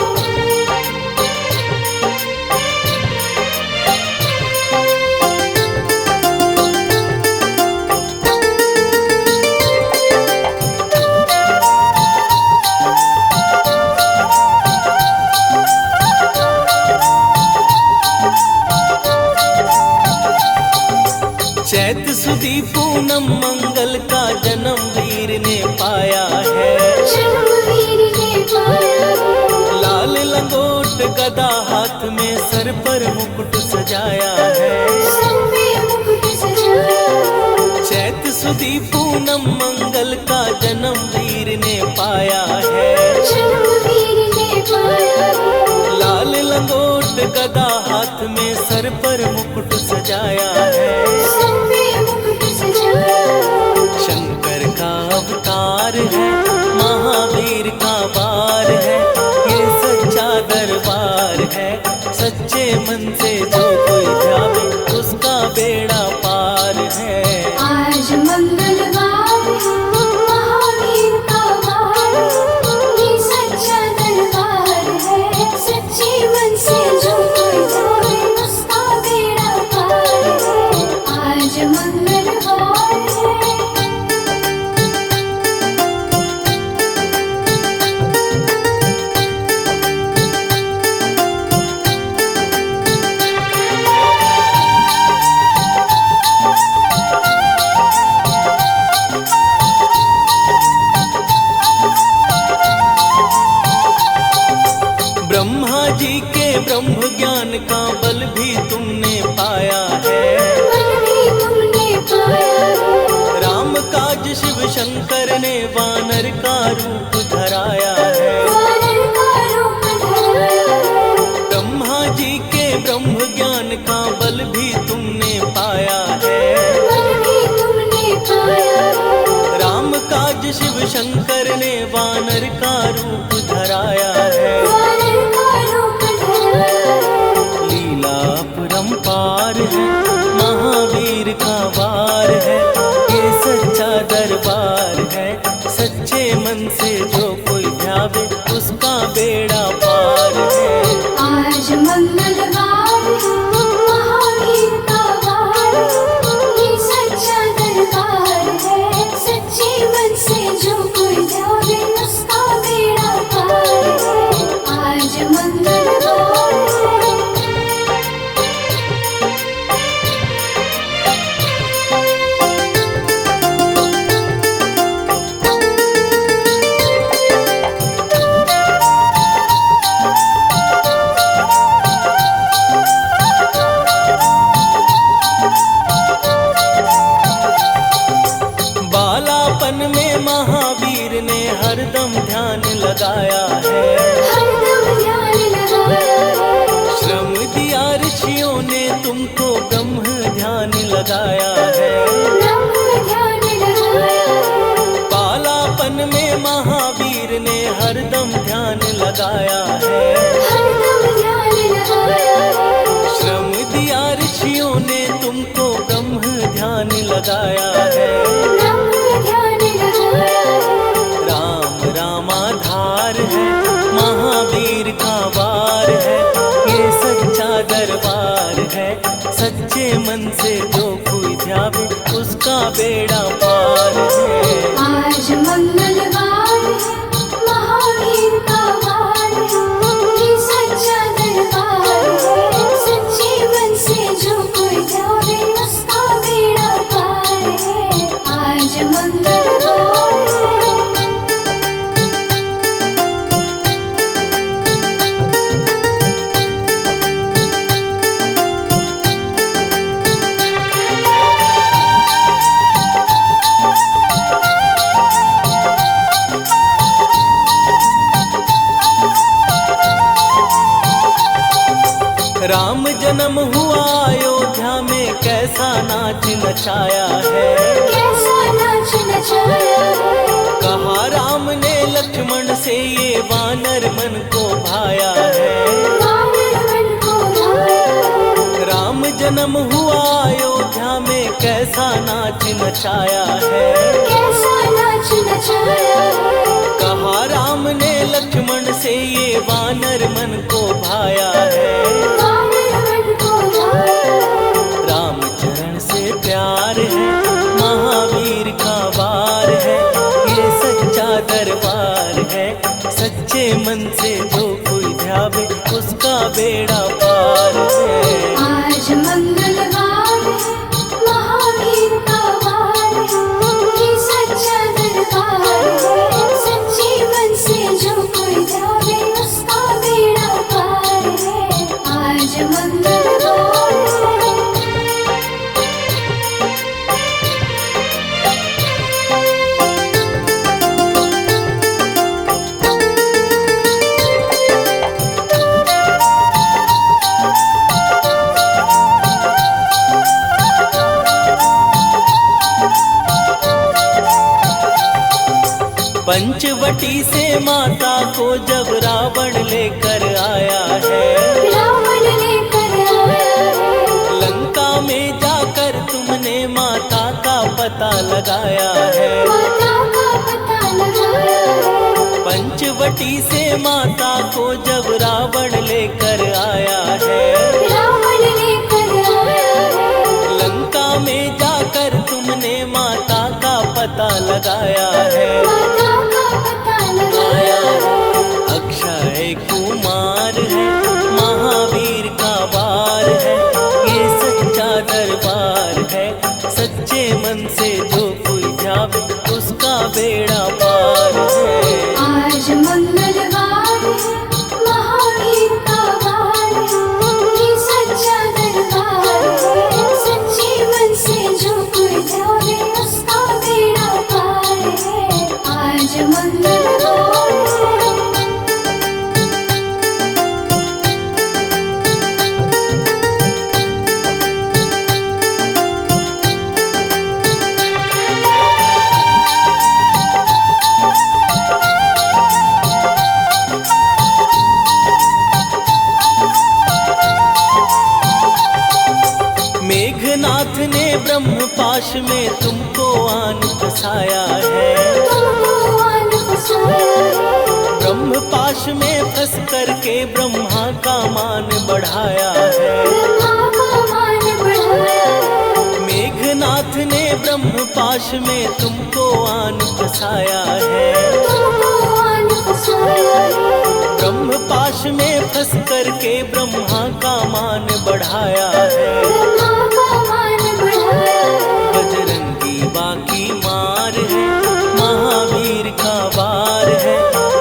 चैत सुदी पूनम मंगल का जन्म वीर ने पाया है। जन्मवीर ने पाया है। लाल लंगोट गदा हाथ में, सर पर मुकुट सजाया है। सर पे मुकुट सजाया है। चैत सुदी पूनम मंगल का जन्म वीर ने पाया है। जन्मवीर ने पाया है। लाल लंगोट गदा हाथ में, सर पर मुकुट सजाया है। सर पे मुकुट सजाया है। शंकर का अवतार है, महावीर का वार है। ये सच्चा दरबार है, सच्चे मन से जो कोई जावे उसका बेड़ा पार है। आज मंगलवार है, महावीर का वार है। ये सच्चा दरबार है, सच्चे मन से जो मंगलवार है। ब्रह्मा जी के ब्रह्म ज्ञान का बल भी तुमने पाया है। बल भी तुमने पाया है। राम काज शिव शंकर ने वानर का रूप धराया है। वानर का रूप धराया है। ब्रह्मा जी के ब्रह्म ज्ञान का बल भी तुमने पाया है। बल भी तुमने पाया है। राम काज शिव शंकर ने वानर का रूप धराया है। वानर का रूप धराया है। लीला अपरंपार है, महावीर का वार है, ये सच्चा दरबार है। सच्चे मन से जो कोई ध्यावे उसका बेड़ा पार है। आज मंगलवार है, महावीर का वार है, ये सच्चा दरबार है। सच्चे मन से जो कोई जावे उसका बेड़ा पार है। आज मंगलवार है। बालापन में महावीर ने हरदम ध्यान लगाया है। हरदम ध्यान लगाया है। श्रम दिया ऋषियों ने तुमको ब्रह्म ध्यान लगाया है। ब्रह्म ध्यान लगाया है। बालापन में महावीर ने हरदम ध्यान लगाया है। हरदम ध्यान लगाया है। श्रम दिया ऋषियों ने तुमको ब्रह्म ध्यान लगाया है। ब्रह्म ध्यान लगाया है। राम रामाधार है, महावीर का वार है, ये सच्चा दरबार है। सच्चे मन से जो कोई ध्यावे उसका बेड़ा पार है। आज मंगलवार है, महावीर का वार है, ये सच्चा दरबार है। सच्चे मन से जो कोई जावे उसका बेड़ा पार है। आज मंगलवार है। राम जन्म हुआ अयोध्या में कैसा नाच नचाया है। कैसा नाच नचाया है। कहा राम ने लक्ष्मण से ये वानर मन को भाया है। वानर मन को भाया है। राम जन्म हुआ अयोध्या में कैसा नाच नचाया है। कैसा नाच नचाया है। कहा राम ने लक्ष्मण से ये वानर मन को भाया है। वानर मन को भाया है। राम चरण से प्यार है, महावीर का वार है, ये सच्चा दरबार है। सच्चे मन से जो कोई ध्यावे उसका बेड़ा पार है। आज मंगलवार है, महावीर का वार है, ये सच्चा दरबार है। सच्चे मन से जो कोई जावे उसका बेड़ा पार है। आज मंगलवार है। पंचवटी से माता को जब रावण लेकर आया है। रावण लेकर आया है। लंका में जाकर तुमने माता का पता लगाया है। माता का पता लगाया है। पंचवटी से माता को जब रावण लेकर आया है। रावण लेकर आया है। लंका में जा सच्चे मन से जो कोई ध्यावे उसका बेड़ा पार है। आज मंगलवार है, महावीर का वार है, ये सच्चा दरबार है। सच्चे मन से जो कोई ध्यावे उसका बेड़ा पार है। आज मंगलवार है। मेघनाथ ने ब्रह्म पाश में तुमको आन फसाया है। तुमको आन फसाया है। ब्रह्म पाश में फंस करके ब्रह्मा का मान बढ़ाया है। ब्रह्मा का मान बढ़ाया है। मेघनाथ ने ब्रह्म पाश में तुमको आन फसाया है। तुमको आन फसाया है। ब्रह्म पाश में फंस करके ब्रह्मा का मान बढ़ाया है। ब्रह्मा का मान बढ़ाया है। बजरंगी बाकी मार है, महावीर का वार है,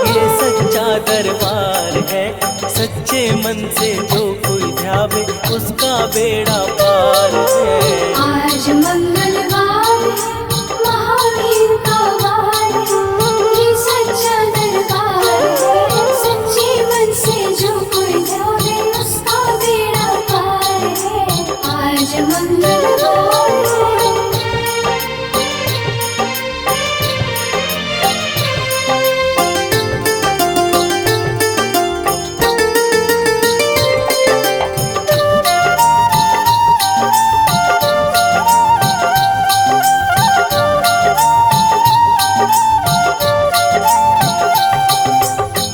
ये सच्चा दरबार है। सच्चे मन से जो कोई ध्यावे उसका बेड़ा पार है। आज मंगलवार है, महावीर का वार है, ये सच्चा दरबार है। सच्चे मन से जो कोई ध्यावे उसका बेड़ा पार है। आज मंगलवार है।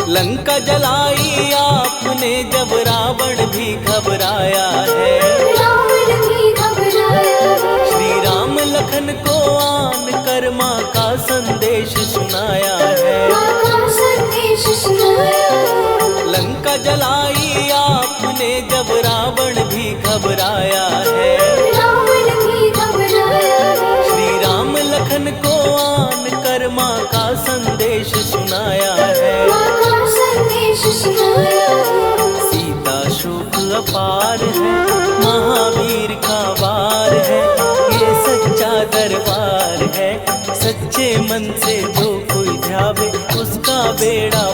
लंका जलाई आपने जब रावण भी घबराया है। रावण भी घबराया है। श्री राम लखन को आन कर माँ का संदेश सुनाया है। माँ का संदेश सुनाया है। लंका जलाई आपने जब रावण भी घबराया है। रावण भी घबराया है। श्री राम लखन को आन कर माँ का संदेश सुनाया है। माँ का संदेश सुनाया है। सीता शोक अपार है, महावीर का वार है, ये सच्चा दरबार है। सच्चे मन से जो कोई ध्यावे उसका बेड़ा